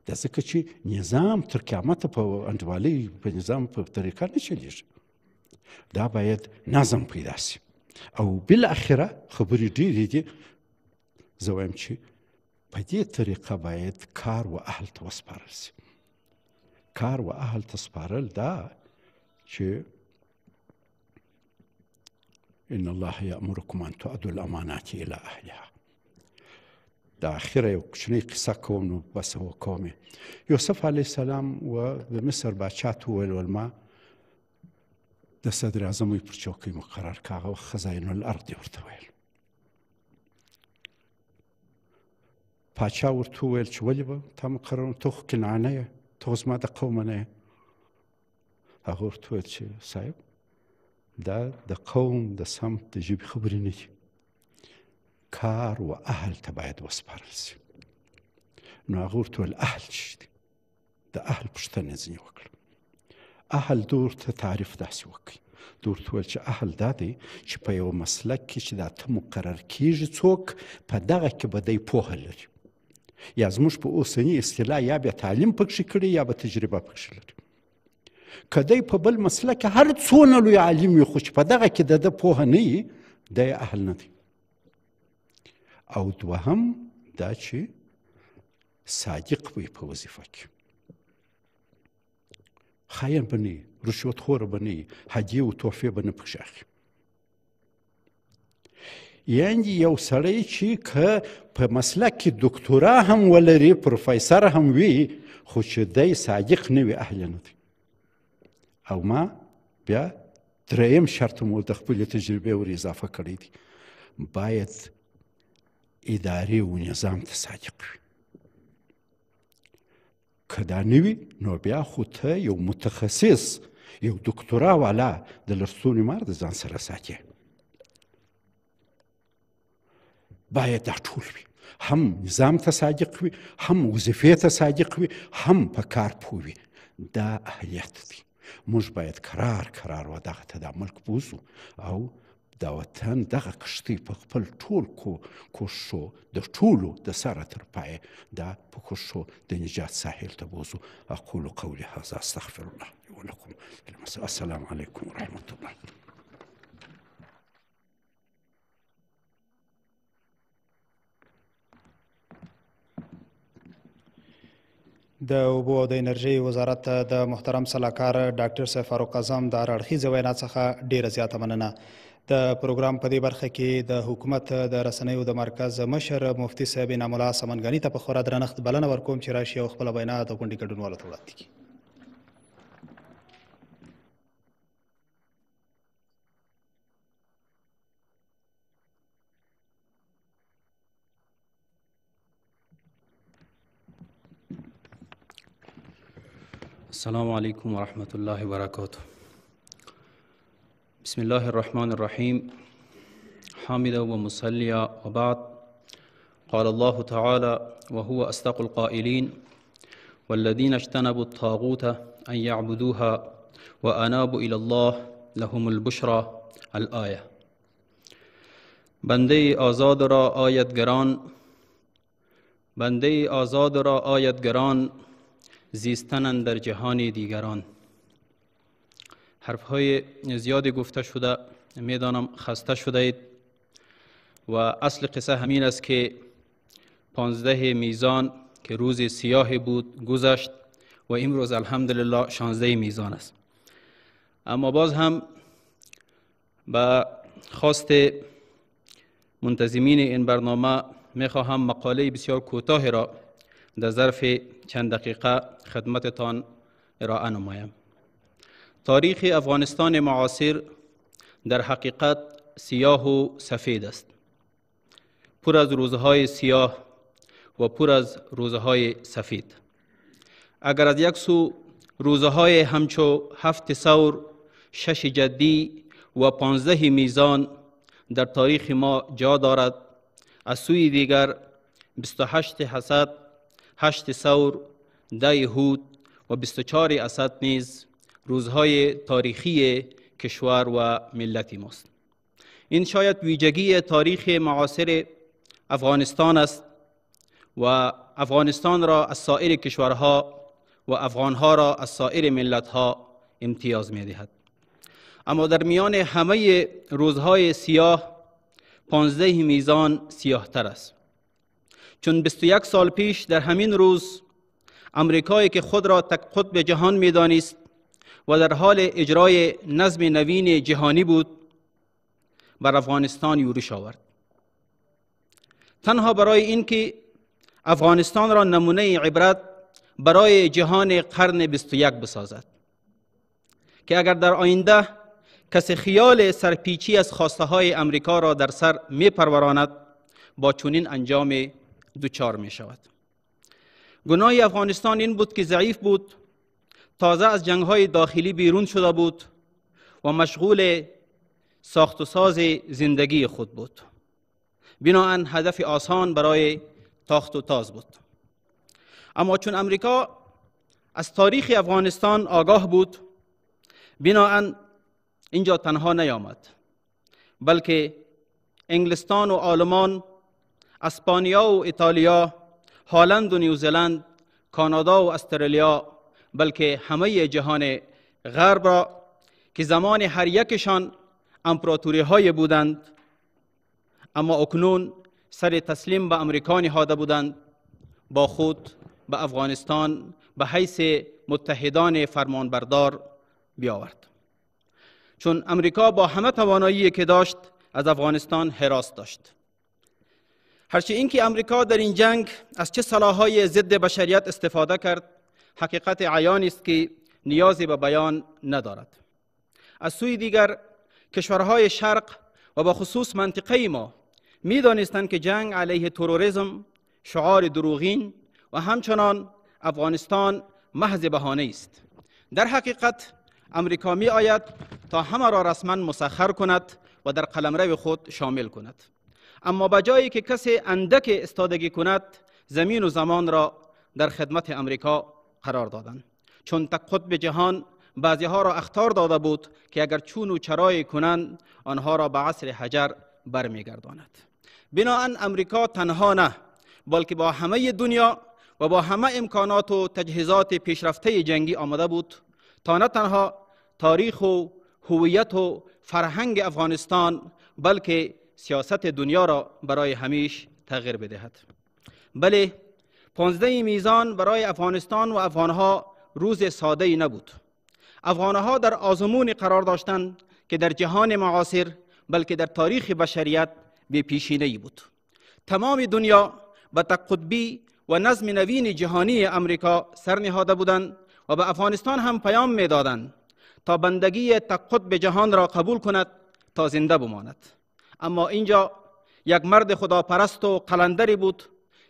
دا ځکه چې نظام تر قیامته په انډیوالۍ په نظام په طریقه نه چلیږي. دا باید نظم پیدا سي. او بالاخره خبرې ډېرې دي، زه وایم چې په دې طریقه باید کار و اهل ته وسپارل سي. کار و اهل ته سپارل دا چې ان الله یأمرکم ان تؤدوا الامانات الى اهلها. دا اخره یو کوچنۍ قصه کوم، نو بس وکوم. یوسف علیه السلام و د مصر باچا ته وویل ولما د صدر اعظم پر چوکۍ مقرر که، هغه خزاین الارض یې ورته ویل. پاچا ورته وویل چې ولې به تا مقرر، ته خو کنعانه یې، ته خو زما د قومه نه یې. هغه ورته وویل چې صاحب دا د قوم د سمت د ژبې خبرې نه دي، کار و اهل ته باید وسپارل سي. نو هغه ورته ویل اهل څه دي؟ د اهل پوښتنه ځینې وکړه. اهل دور ته تعریف داسې وکړي. ده ورته وویل چې اهل دا دی چې په یو مسلک کې چې دا ته مقرر کېږي څوک په دغه کې به دی پوهه لري، یا زموږ په اوسني اصطلاح یا بیا تعلیم پکښې کړي یا به تجربه پکښې لري. که دی په بل مسلک کې هر څونه لوی عالم وي خو چې په دغه کې د ده پوهه نه وي دی اهل نه دی. او دوهم دا چې صادق وي په وظیفه کې، خاین به نه وي، رشوتخوره به نه وي، هدیې و تحفې به نه پکښې اخلي. یعنې یو سړی چې که په مسلک کې دکتورا هم ولري، پروفیسر هم وي، خو چې دی صادق نه وي اهل نه دی. او ما بیا دریم شرط مو د خپلې تجربې ور اضافه کړی دی، باید ادارې و نظام ته صادق وي. که دا نه وي نو بیا خو ته یو متخصص، یو دکتورا والا د لستوڼي مار د ځان سره ساتي. باید دا ټول وي، هم نظام ته صادق وي، هم وظیفې ته صادق وي، هم په کار پوه وي. دا اهلیت دی. موږ باید کرار و دغه ته دا ملک بوزو او دا وطن دغه کښتۍ په خپل ټول کوښښو د ټولو د سره تر پایه دا په کوښښو د نجات ساحل ته بوزو. اقول قولي هذا استغفر الله لي ولكم. السلام علیکم ورحمة الله. د اوبو او د انرژۍ وزارت د محترم سلاکار ډاکټر صاحب فاروق اعظم د هر اړخیزې وینا څخه ډیره زیاته مننه. د پروګرام په دې برخه کې د حکومت د رسنیو د مرکز مشر مفتي صاحب انعام الله سمنګاني ته په خورا درنښت بلنه ورکوم چې راشي او خپله وینا د غونډې ګډونوالو ته وړاندې کړي. السلام عليكم ورحمة الله وبركاته. بسم الله الرحمن الرحيم. حامدا ومصليا وبعد. قال الله تعالى وهو أصدق القائلين والذين اجتنبوا الطاغوت أن يعبدوها وأنابوا إلى الله لهم البشرى. الآية. بنده آزاد را آیتگران، بنده آزاد را آیتگران زیستن در جهان دیگران. حرفهای زیادی گفته شده، میدانم خسته شده اید و اصل قصه همین است که 15 میزان که روز سیاه بود گذشت و امروز الحمدلله 16 میزان است. اما باز هم به خواست منتظمین این برنامه میخواهم مقاله بسیار کوتاه را در ظرف چند دقیقه خدمتتان ارائه نمایم. تاریخ افغانستان معاصر در حقیقت سیاه و سفید است، پر از روزهای سیاه و پر از روزهای سفید. اگر از یک سو روزهای همچو 7 ثور، 6 جدی و 15 میزان در تاریخ ما جا دارد، از سوی دیگر 28 حسد، 8 ثور، 10 هود و 24 اسد نیز روزهای تاریخی کشور و ملت ماست. این شاید ویژگی تاریخ معاصر افغانستان است و افغانستان را از سایر کشورها و افغانها را از سایر ملتها امتیاز می دهد. اما در میان همه روزهای سیاه 15 میزان سیاه تر است، چون 21 سال پیش در همین روز امریکایی که خود را تک قطب جهان می دانست و در حال اجرای نظم نوین جهانی بود بر افغانستان یورش آورد، تنها برای اینکه افغانستان را نمونه عبرت برای جهان قرن 21 بسازد که اگر در آینده کسی خیال سرپیچی از خواسته های امریکا را در سر می پروراند با چنین انجام دوچار می شود. گناه افغانستان این بود که ضعیف بود، تازه از جنگ های داخلی بیرون شده بود و مشغول ساخت و ساز زندگی خود بود. بناهن هدف آسان برای تاخت و تاز بود. اما چون امریکا از تاریخ افغانستان آگاه بود، بناهن اینجا تنها نیامد، بلکه انگلستان و آلمان، اسپانیا و ایتالیا، هلند و نیوزلند، کانادا و استرالیا، بلکه همه جهان غرب را که زمان هر یکشان امپراتوری های بودند، اما اکنون سر تسلیم به امریکا نهاده بودند، با خود به افغانستان به حیث متحدان فرمانبردار بیاورد. چون امریکا با همه توانایی که داشت از افغانستان حراس داشت. هرچی اینکه امریکا در این جنگ از چه سلاح‌های ضد بشریت استفاده کرد، حقیقت عیانی است که نیازی به بیان ندارد. از سوی دیگر کشورهای شرق و به خصوص منطقه ما می‌دانستند که جنگ علیه تروریسم شعار دروغین و همچنان افغانستان محض بهانه است. در حقیقت امریکا می آید تا همه را رسما مسخر کند و در قلمرو خود شامل کند. اما به جایی که کسی اندک استادگی کند، زمین و زمان را در خدمت امریکا قرار دادند. چون تک قطب جهان بعضی ها را اخطار داده بود که اگر چون و چرای کنند آنها را به عصر حجر برمیگرداند. بنابراین امریکا تنها نه، بلکه با همه دنیا و با همه امکانات و تجهیزات پیشرفته جنگی آمده بود تا نه تنها تاریخ و هویت و فرهنگ افغانستان، بلکه سیاست دنیا را برای همیشه تغییر بدهد. بله، 15 میزان برای افغانستان و افغانها روز ساده نبود. افغانها در آزمون قرار داشتند که در جهان معاصر بلکه در تاریخ بشریت به پیشینه‌ای بود. تمام دنیا به تقطبی و نظم نوین جهانی امریکا سر نهاده بودند و به افغانستان هم پیام می‌دادند تا بندگی تقطب جهان را قبول کند تا زنده بماند. اما اینجا یک مرد خداپرست و قلندری بود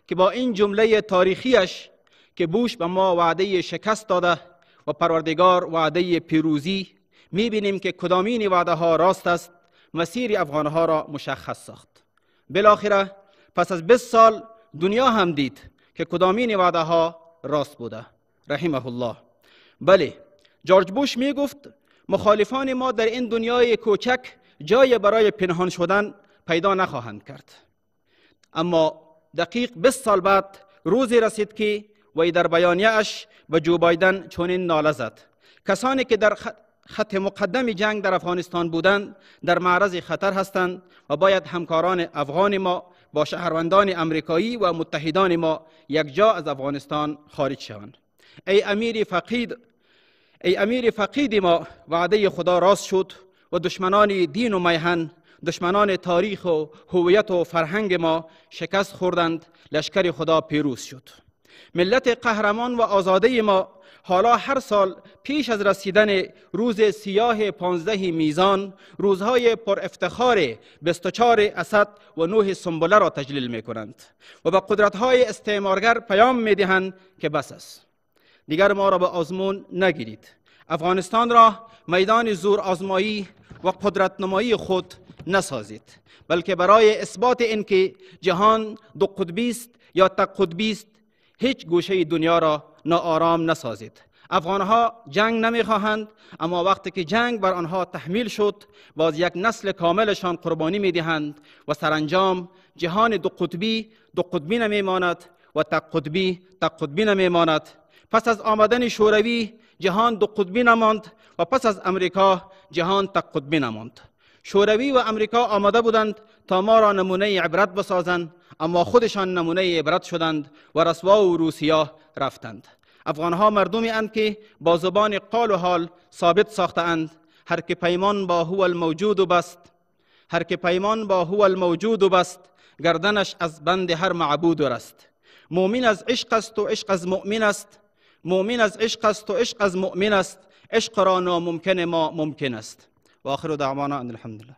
که با این جمله تاریخیش که بوش به ما وعده شکست داده و پروردگار وعده پیروزی، می‌بینیم که کدامین وعده ها راست است، مسیر افغانها را مشخص ساخت. بالاخره پس از 20 سال دنیا هم دید که کدامین وعده ها راست بوده. رحمه الله. بله، جورج بوش می گفت مخالفان ما در این دنیای کوچک جای برای پنهان شدن پیدا نخواهند کرد. اما دقیق 20 سال بعد روزی رسید که وی در بیانیه اش به جو بایدن چنین ناله زد: کسانی که در خط مقدم جنگ در افغانستان بودند در معرض خطر هستند و باید همکاران افغان ما با شهروندان امریکایی و متحدان ما یک جا از افغانستان خارج شوند. ای امیر فقید ما، وعده خدا راست شد و دشمنان دین و میهن، دشمنان تاریخ و هویت و فرهنگ ما شکست خوردند. لشکر خدا پیروز شد. ملت قهرمان و آزاده ما حالا هر سال پیش از رسیدن روز سیاه 15 میزان روزهای پر افتخار 24 اسد و 9 سنبله را تجلیل می کنند و به قدرت‌های استعمارگر پیام می دهند که بس است، دیگر ما را به آزمون نگیرید. افغانستان را میدان زور آزمایی و قدرت نمایی خود نسازید، بلکه برای اثبات اینکه جهان دو قطبی است یا تک قطبی است هیچ گوشه دنیا را ناآرام نسازید. افغانها جنگ نمیخواهند، اما وقتی که جنگ بر آنها تحمیل شد باز یک نسل کاملشان قربانی میدهند و سرانجام جهان دو قطبی نمیماند و تک قطبی نمیماند. پس از آمدن شوروی جهان دو قطبی نماند و پس از امریکا جهان تک قطبی نماند. شوروی و امریکا آمده بودند تا ما را نمونه عبرت بسازند، اما خودشان نمونه عبرت شدند و رسوا و روسیا رفتند. افغانها مردمی اند که با زبان قال و حال ثابت ساخته اند: هر که پیمان با هو الموجود و بست، گردنش از بند هر معبود رست. مؤمن از عشق است و عشق از مؤمن است، مؤمن از عشق است و عشق از مؤمن است، عشق را ناممکن ما ممکن است. و آخر دعوانا ان الحمدلله.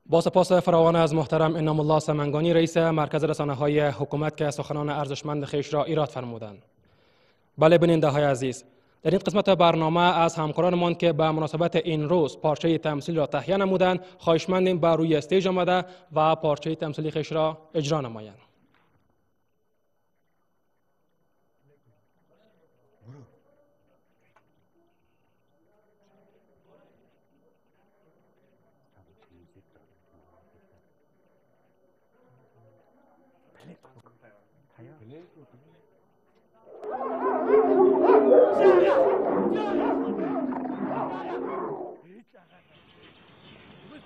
با سپاس فراوان از محترم انعام الله سمنگانی، رئیس مرکز رسانه‌های حکومت که سخنان ارزشمند خویش را ایراد فرمودند. بله بیننده‌های عزیز، در این قسمت برنامه از همکارانمان که به مناسبت این روز پارچه تمثیل را تهیه نمودند خواهش مندیم بر روی استیج آمده و پارچه تمثیلی خویش را اجرا نمایند.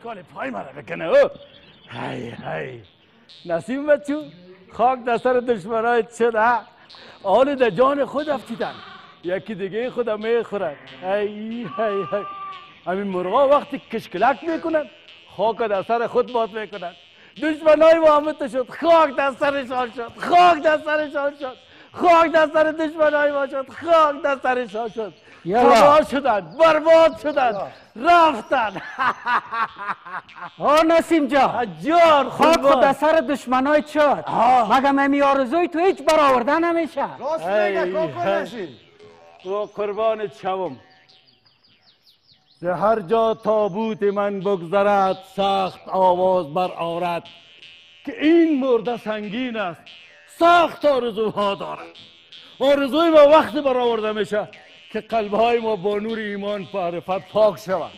کار پای مرا بکنه او های های نسیم بچو خاک در سر دشمنای شده آن در جان خود افتیدن یکی دیگه خودم میخورد های های های همین مرغا وقتی کشکلک میکنن خاک در سر خود باد میکنن دشمنای محمد شد خاک در سرشان شد خاک در سرشان شد خاک در سر دشمنای ما شد خاک در سرشان شد تباه شدن برباد شدن رفتن نسیم جان خاک خود در سر دشمنای شد مگه همی آرزوی تو هیچ برآورده نمیشه راست میگه کاکو نسیم قربانت شوم ز هر جا تابوت من بگذرد سخت آواز بر آرد که این مرده سنگین است سخت آرزوها دارد آرزوی ما وقتی برآورده میشه که قلبهای ما با نور ایمان معرفت پاک شود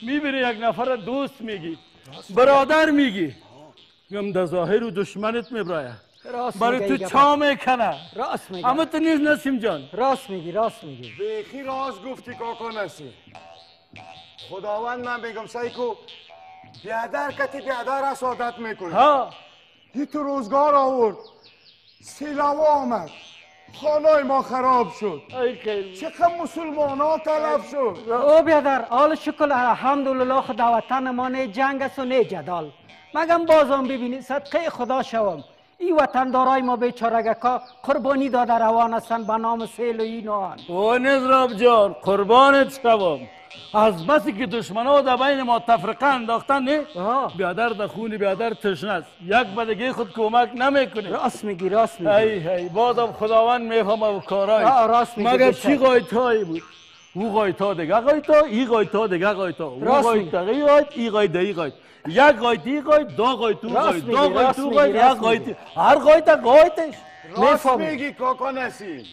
میبینی یک نفر دوست میگی برادر میگی میگم در ظاهر و دشمنت میبراید برای تو چا میکنه راست میگی اما تو نیست نسیم جان راست میگی بیخی راست گفتی کاکا نسیم خداوند من بگم سایکو بیادر کتی بیادر را سعادت میکنه این تو روزگار آورد سیلاب آمد خانای ما خراب شد چقدر مسلمان ها تلف شد او بیادر آل شکل الحمدلله خدا وطن ما نه جنگ است و نه جدال مگم بازم ببینی صدقه خدا شوم این وطن دارای ما بیچارگکا قربانی داده روان هستن به نام سیل و این و آن او نظراب جان قربانت شوم از بسی که دشمنا در بین ما تفرقه انداختن نه بیادر در خون بیادر تشنه است یک به دیگه خود کمک نمیکنه راست میگی ای بازم خداوند میفهمه و کارای راست میگی مگر چی قایتایی بود او قایتا دیگه قایتا ای قایتا دیگه قایتا او قایتا ای قایت ای قایت ای قایت یک قایت ای قایت دو قایت تو قایت دو قایت تو قایت یک قایت هر قایت قایتش راست میگی کاکا نسیم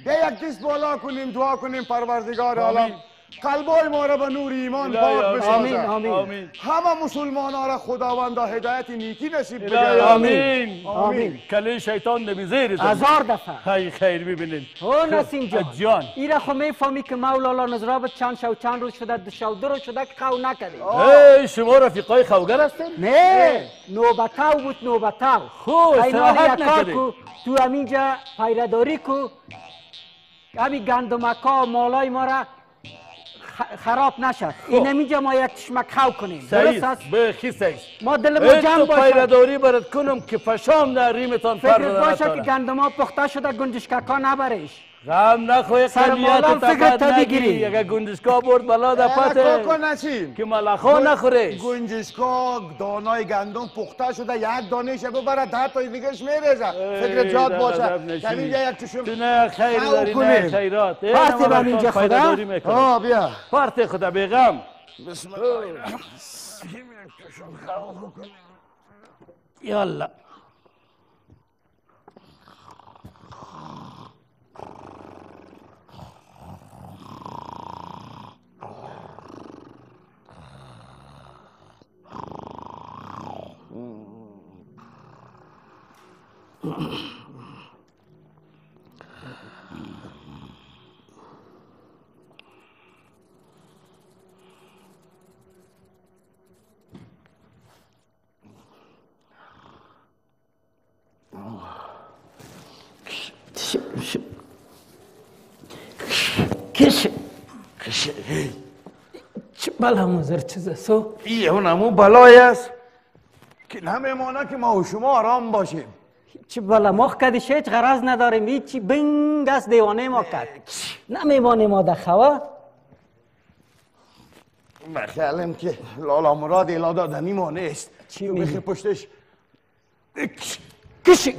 ده یک دست بالا کنیم دعا کنیم پروردگار عالم قلبای ما را به نور ایمان پاک بسازد آمین همه مسلمان ها را خداوند هدایت نیکی نصیب بده آمین کله شیطان نمیزیر هزار دفعه خیر ببینید او نسیم جان ایره خو میفهمی که مولانا نظراب چند شو چند روز شده دو شو دو روز شده که خو نکردی شما رفیقای خوگر هستین؟ نه نوبتاو بود نوبتاو استراحت نکردی تو همینجا پیرداری کو همین گندمکا مالای ما را خراب نشد این همینجا ما یک چشمک خو کنیم درست است؟ بخی سیست ما دل ما جمع باشه پیرداری برد کنم که پشام در ریمتان فکر باشه که گندما پخته شده گنجشککا نبریش غم نخواه قلیت تفت نگیری اگه گنجشکا برد بلا در پته که ملخا نخوره گنجشکا دانای گندم پخته شده یک دانش ببره 10 تا دیگهش میریزه فکر جات باشه همینجا یک چشم تو نه خیر داری نه خیرات پارتی با اینجا خدا بیا پارتی خدا بیغم بسم الله یالا چه بلا مزر چیزه سو این همون بلای است که نمیمانه که ما و شما آرام باشیم چه بلا مخ کدیش هیچ غرض نداریم هیچی بنگ است دیوانه ما کد نمیمانه ما در خوا بخیالم که لالا مراد ایلا دادنی ما نیست چی بخی پشتش کشه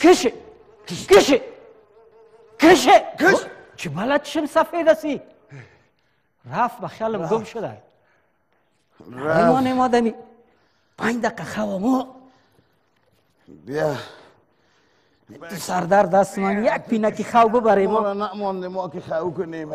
کشه کشه کشه چه بلا چشم سفید هستی رفت بخیالم گم شده نمیمانه ما دمی 5 دقیقه خوا ما بیا تو سردر دست من یک پینکی خو ببریم ما را نمانده ما که خو کنیم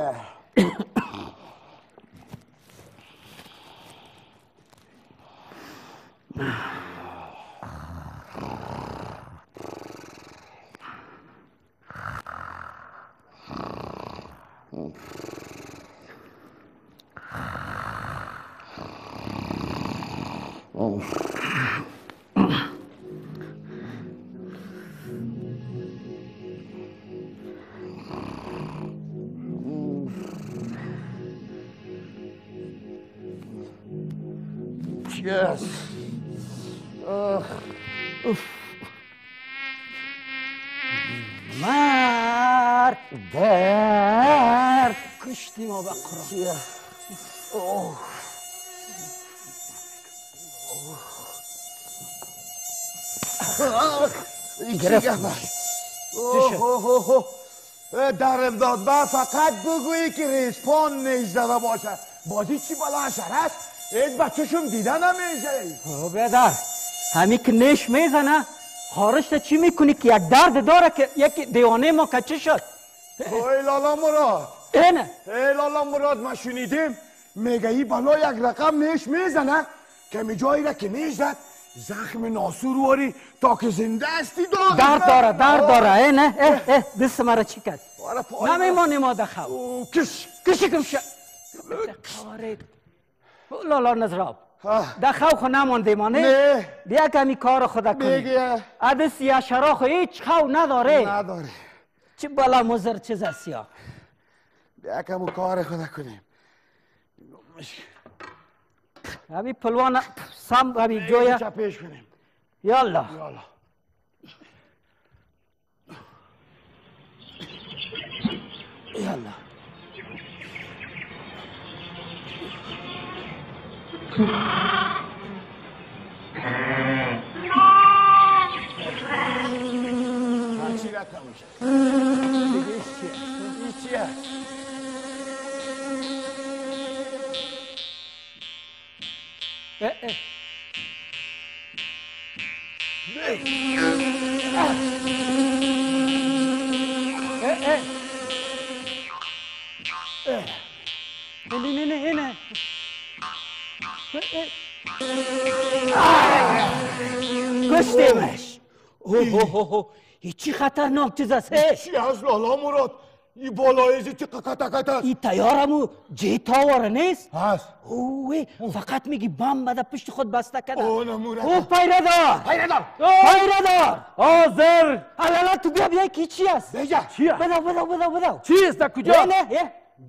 Yes. مرد درد کشتی ما به قرآن. در امداد با فقط بگویی که ریسپان نیش زده باشه. بازی چی بلا شر است؟ این بچه‌شون دیدن نمیشه. بیادر همین که نیش میزنه خارشت چی میکنی که یک درد داره که یک دیوانه ما کچه شد. ای لالا مراد اینه ای لالا مراد ما شنیدیم میگه ای بلا یک رقم نیش میزنه که می جایی را که نیش زد زخم ناسور واری تا که زنده استی درد داره اینه دست مرا چی کرد نمیمانی ما دخو کشی کمشه لالا نظراب دخو خو نمانده ما نه بیا کمی کار خدا کنی عده سیاه شرا خو هیچ خو نداره چی بالا مزر چیز است یا بیا کمی کار خدا کنیم ابھی پلوان سام ابھی جویا پیش کنیم یالا یالا نه کشتیمش ای چی خطرناک چیز است چی از لالا مراد ای بالایزی چی قطعت ای تیارمو جیتاواره نیست هست اوه فقط میگی بام بده پشت خود بسته کده او پیردار حاضر حالا تو بیا کی چی است بدو چیست کجا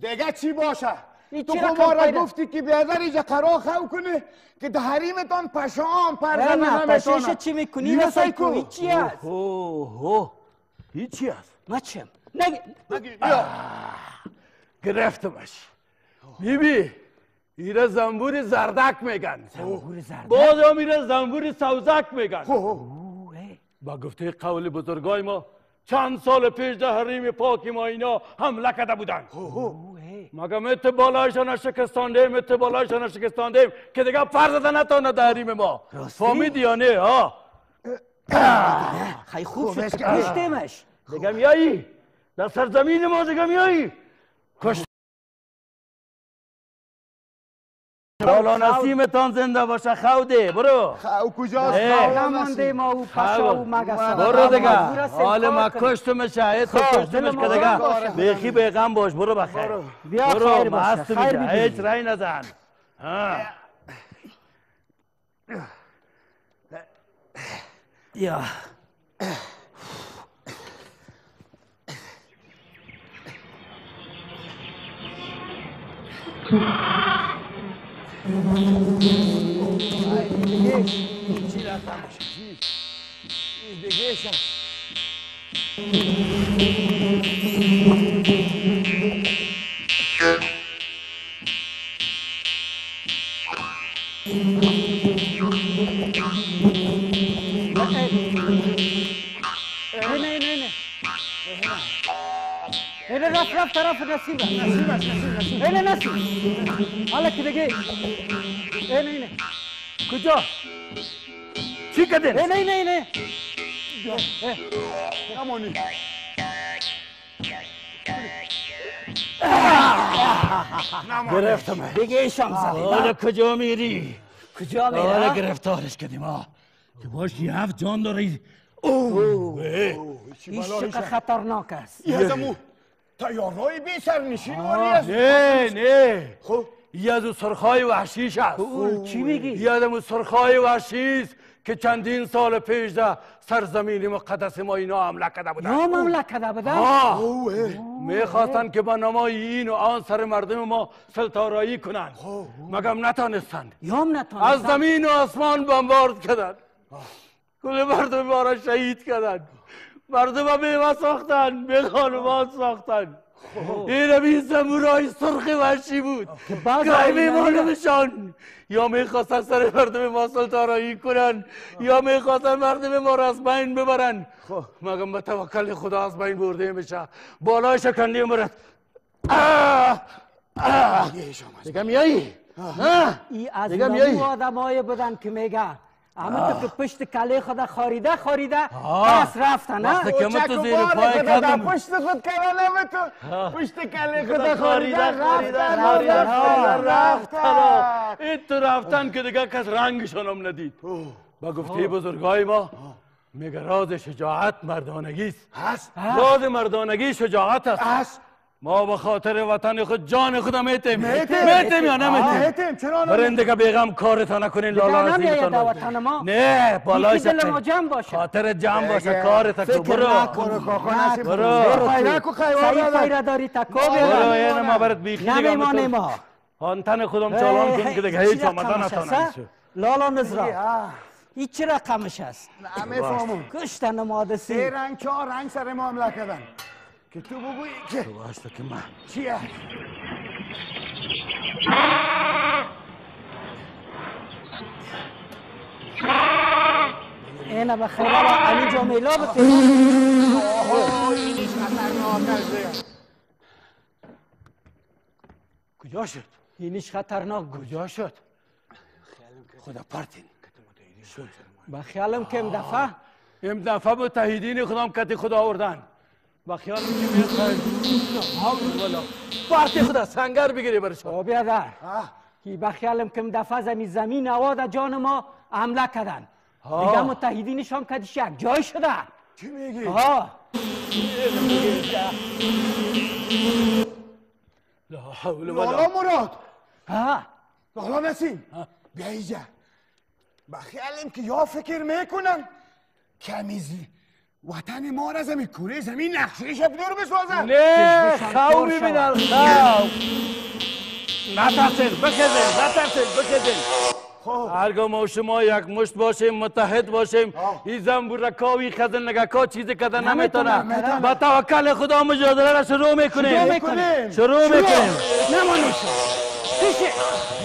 دیگه چی باشه تو خمارا گفتی که بیادر ایجا قرار خو کنه که ده حریمتان پشام پرزن نمیتونه پشش چی میکنی نسای کو هیچی هست هیچی هست مچم نگی گرفتمش بیبی ایره زنبور زردک میگن بازم ایره زنبور سوزک میگن با گفته قول بزرگای ما چند سال پیش ده حریم پاکی ما اینا حمله کرده بودن مگه مت بالایشان شکستاندیم که دیگه فرزده نتونه در حریم ما فهمیدی یا نه ها خیلی خوب شد کشتیمش دیگه میایی در سرزمین ما دیگه میایی بالا نسیمتان زنده باشه خوده برو خو کجاست نمانده ما او پشا و مگسا برو دیگه حال ما کشتمش تو کشتمش که دیگه بیخی بیغم باش برو بخیر برو مست میشه هیچ رای نزن یا رفت طرف نسیمه اینه نسیم حالا که دیگه اینه کجا؟ چی کردین؟ اینه نمانی گرفتم دیگه ایشان زدیم حالا کجا میری؟ کجا میری؟ حالا گرفتارش کردیم ها که باش 7 جان داری این چقدر خطرناک است یزمو تیارهای بی سرنشین واری است نه از اون سرخای وحشیش است. چی میگی؟ یاد اون سرخای وحشی است که چندین سال پیش در سرزمین مقدس ما اینا حمله کرده بودن. یا حمله کرده بودن؟ میخواستن که با نمای این و آن سر مردم ما سلطارایی کنن، مگم نتانستند. یا نتانستند. از زمین و آسمان بمبارد کردن، کل مردم ما را شهید کردن، مردم ما بیوه ساختن، به خانمان ساختن. این همین زمورای سرخ وحشی بود که میمانمشان یا میخواستن سر مردم ما سلطارایی کنن یا میخواستن مردم ما را از بین ببرن. مگم به توکل خدا از بین برده میشه. بالای شکنی مرد دیگه میایی؟ ای از نمو آدمایی بودن که میگه همه تو که پشت کله خدا خاریده پس رفتن. وقتی که من تو زیر پای کردم پشت خود کردم تو پشت کله خدا خاریده رفتن. این تو رفتن که دیگه کس رنگشان هم ندید. با گفته بزرگای ما میگه راز شجاعت مردانگی است. راز مردانگی شجاعت است. ما به خاطر وطن خود جان خودم میتیم یا نمیتیم؟ برنده که بیغم کارتان نکنین لالا عزیزتان. وطن ما نه بالای دل ما جمع باشه، خاطر جمع باشه کارت تو. برو خیره داری تکو برو این ما برات بیخی نمیمانه ما آنتن خودم چالان کن که دیگه هیچ آمدن نتانم. لالا نزرا این چه رقمش است؟ نمیفهمم. کشتن ماده سی 3 رنگ 4 رنگ سر ما حمله کردن که تو بگویی که تو باشته که من چیه؟ اینه به خیره با علی جامیلا بکنم. اینیش خطرناک است. کجا شد؟ اینیش خطرناک بود. کجا شد؟ خدا پرتین با خیالم که ام دفعه با تهیدین خودم کتی خدا آوردن. با خیالم که میخواین پرتی خدا سنگر بگیری برشان. بیادر با خیالم که دفعه زمین نواد جان ما حمله کردن دیگه متحدینشان کدیش یک جای شده. چی میگی؟ لالا مراد لالا نسیم بیا ایجا. بخیالم که یا فکر میکنن کمیزی وطن ما را زمین کره زمین نقشه شبدور بسازن. نه خواهو میبینن خواهو نترسید بکزین هرگاه ما شما یک مشت باشیم متحد باشیم این زنبورکاوی خزن نگکا چیزی کده نمیتونه. با توکل خدا مجادله را شروع میکنیم. نمانیم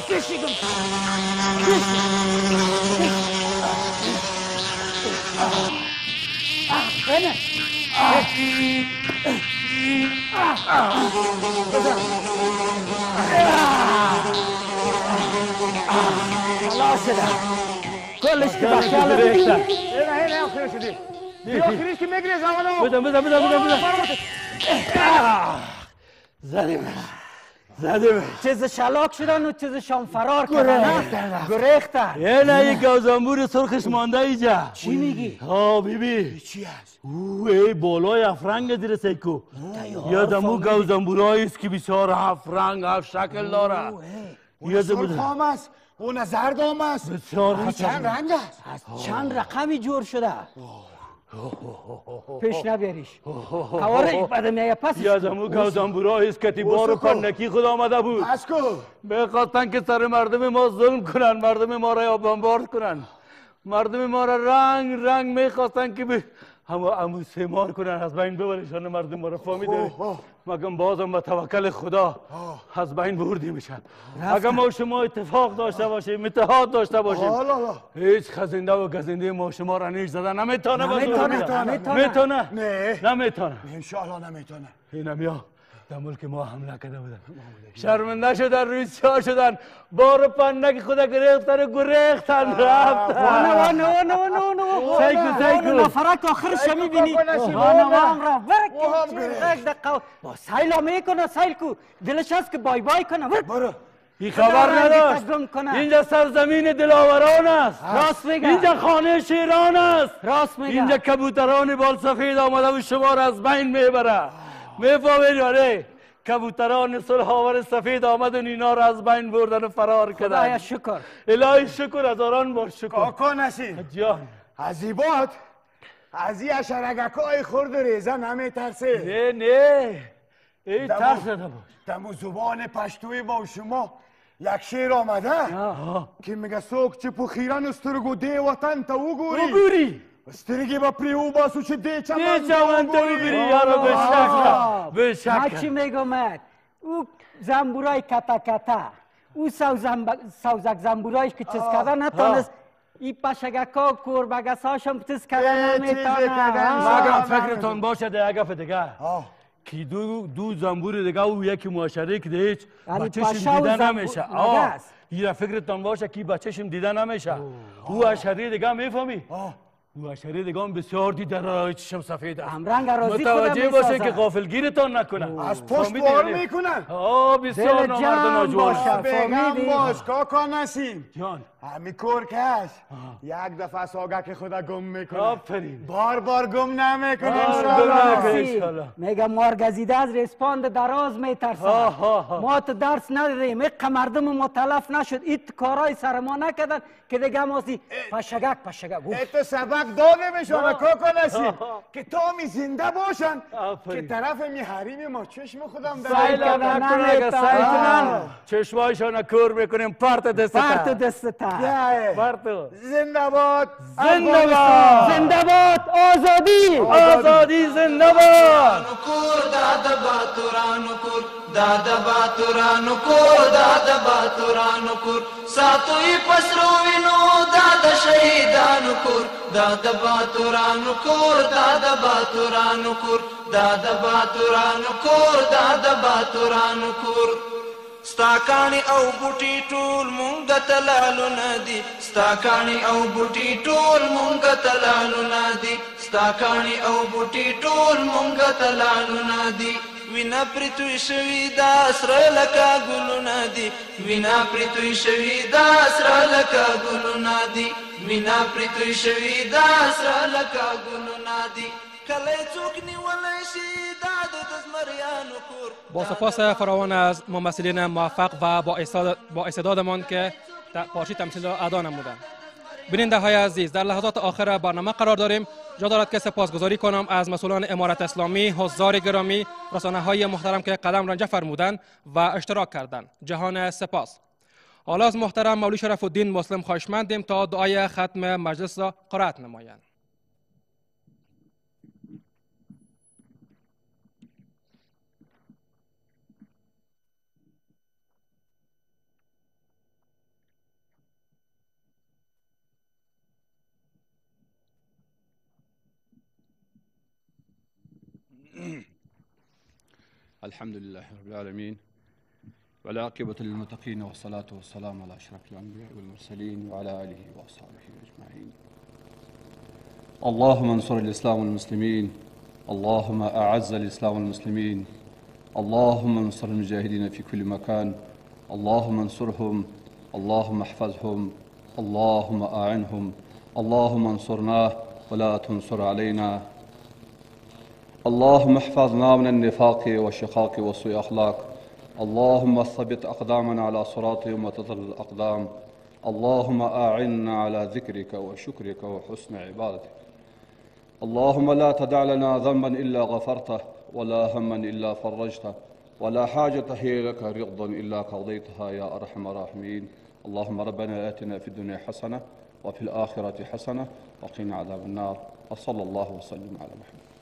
کشی کلش که بخیال ریختن. نه آخرش شدی بیا آخرش که میگیری زمانو. بزن زدیم چیز شلاک شدن و چیزشان فرار کردن. گریختن. یه نه یک گوزنبور سرخش مانده ایجا. چی میگی؟ بیبی چی هست؟ ای بالای افرنگ زیر سیکو یادمو گوزنبورایی است که بسیار افرنگ شکل داره. اون سرخام است اون زردام است بسیار چند رنگ است چند رقمی جور شده. پیش نبیریش کواره بعد میگه پس یادمو گوزنبورایی است که تیبار و پنکی خود آمده بود. بخواستن که سر مردم ما ظلم کنن، مردم ما را بمبارد کنن، مردم ما را رنگ میخواستن که همو سیمار کنن از بین ببرشان مردم ما را فهمیده. مگم بازم با توکل خدا از بین بردی میشن. اگر ما شما اتفاق داشته باشیم اتحاد داشته باشیم هیچ خزنده و گزنده ما شما را نیش زدن نمیتونه. نمیتونه انشاءالله نمیتونه. اینم یا در ملک ما حمله کرده بودن شرمنده شدن روی سیاه شدن بار پنک خدا گریختن رفتن سیکو نفرک آخرش میبینی وانوان را ورک دقیقه با سیل ها میکنه سیل کو دلش هست که بای بای کنه برو این خبر نداشت اینجا سرزمین دلاوران است. راست میگه. اینجا خانه شیران است. راست میگه. اینجا کبوتران بال سفید آمده و شما را از بین میبره. میفهمید یاره کبوتران صلح آور سفید آمدن اینا رو از بین بردن و فرار کردن. خدایا شکر. الهی شکر، هزاران بار شکر. کاکا نسیم جان، از این بعد از این اشرگکای خورد و ریزه نمیترسه؟ نه ای ترس نباش. دمو زبان پشتوی با شما یک شعر آمده که میگه سوک چه پو خیرن استرگو دی وطن تا وگوری استرگی با پریو باسو چه دی چمن تا وگوری. یارو به شک من چی میگم؟ او زنبورای کتا کتا، او سوزک زنبورایش که چیز کرده نتانست این پشگکا کوربگساشم چیز کرده نمیتانه. مگم فکرتان باشه ده اگه دیگه که دو زنبور دیگه او یکی معاشره که هیچ بچهشم دیده نمیشه. این فکرتان باشه که بچهشم دیده نمیشه. او اشاره دیگه میفهمی؟ او اشاره دیگه هم بسیار دیده رای چشم سفیده. متوجه باشه که غافلگیرتان نکنه. از پشت بار میکنن. بسیار نامرد و ناجوان. بگم باش کاکا نسیم جان، همی کورکش یک دفعه ساگک خدا گم میکنه. آفرین. بار گم نمیکنه انشالله. میگم مارگزیده از ریسپاند دراز میترسن. ما تو درس ندیدیم، یک مردم متلف نشد، ایت کارای سر ما نکردن که دیگه ماسی پشگک تو سبق داده میشونه کاکا نسیم که تا می زنده باشن که طرف می حریم ما چشم خودم سعی نکنه چشمایشان کور میکنیم. پرت دسته زنده باد زنده باد آزادی زنده باد. دادا باتورانو کور دادا باتورانو کور دادا باتورانو کور ساتوی پسرو وینو دادا شهیدانو کور دادا باتورانو کور دادا باتورانو کور دادا باتورانو کور دادا باتورانو کور ستاکانی او بوټي ټول مونږ ته لالو ندي ستاکانی او بوټي ټول مونږ ته لالو ندي ستاکانی او بوټي ټول مونږ ته لالو ندي وینا پرتوي شوی دا سره لکه ګلونه دي وینا پرتوي شوی دا سره لکه ګلونه دي وینا پرتوي شوی دا سره لکه ګلونه دي کله څوک نیولای شي دا د زمریانو کور. با سپاس فراوان از ممثلین موفق و با استعدادمان که پارچه تمثیل را ادا نمودند. بیننده های عزیز، در لحظات آخر برنامه قرار داریم. جا دارد که سپاسگزاری کنم از مسئولان امارت اسلامی، حضار گرامی، رسانه های محترم که قدم رنجه فرمودند و اشتراک کردند. جهان سپاس. حالا از محترم مولوی شرف الدین مسلم خواهشمندیم تا دعای ختم مجلس را قرائت نمایند. الحمد لله رب العالمين والعاقبة للمتقين والصلاة والسلام على أشرف الأنبياء والمرسلين وعلى آله وأصحابه أجمعين. اللهم انصر الإسلام والمسلمين، اللهم أعز الإسلام والمسلمين، اللهم انصر المجاهدين في كل مكان، اللهم انصرهم، اللهم احفظهم، اللهم أعنهم، اللهم انصرنا ولا تنصر علينا، اللهم احفظنا من النفاق والشقاق وسوء أخلاق، اللهم ثبت أقدامنا على صراط يوم تزل الأقدام، اللهم أعنا على ذكرك وشكرك وحسن عبادتك، اللهم لا تدع لنا ذنبا إلا غفرته ولا هما إلا فرجته ولا حاجة هي لك رغضا إلا قضيتها يا أرحم الراحمين. اللهم ربنا آتنا في الدنيا حسنة وفي الآخرة حسنة وقنا عذاب النار. وصلى الله وسلم على محمد.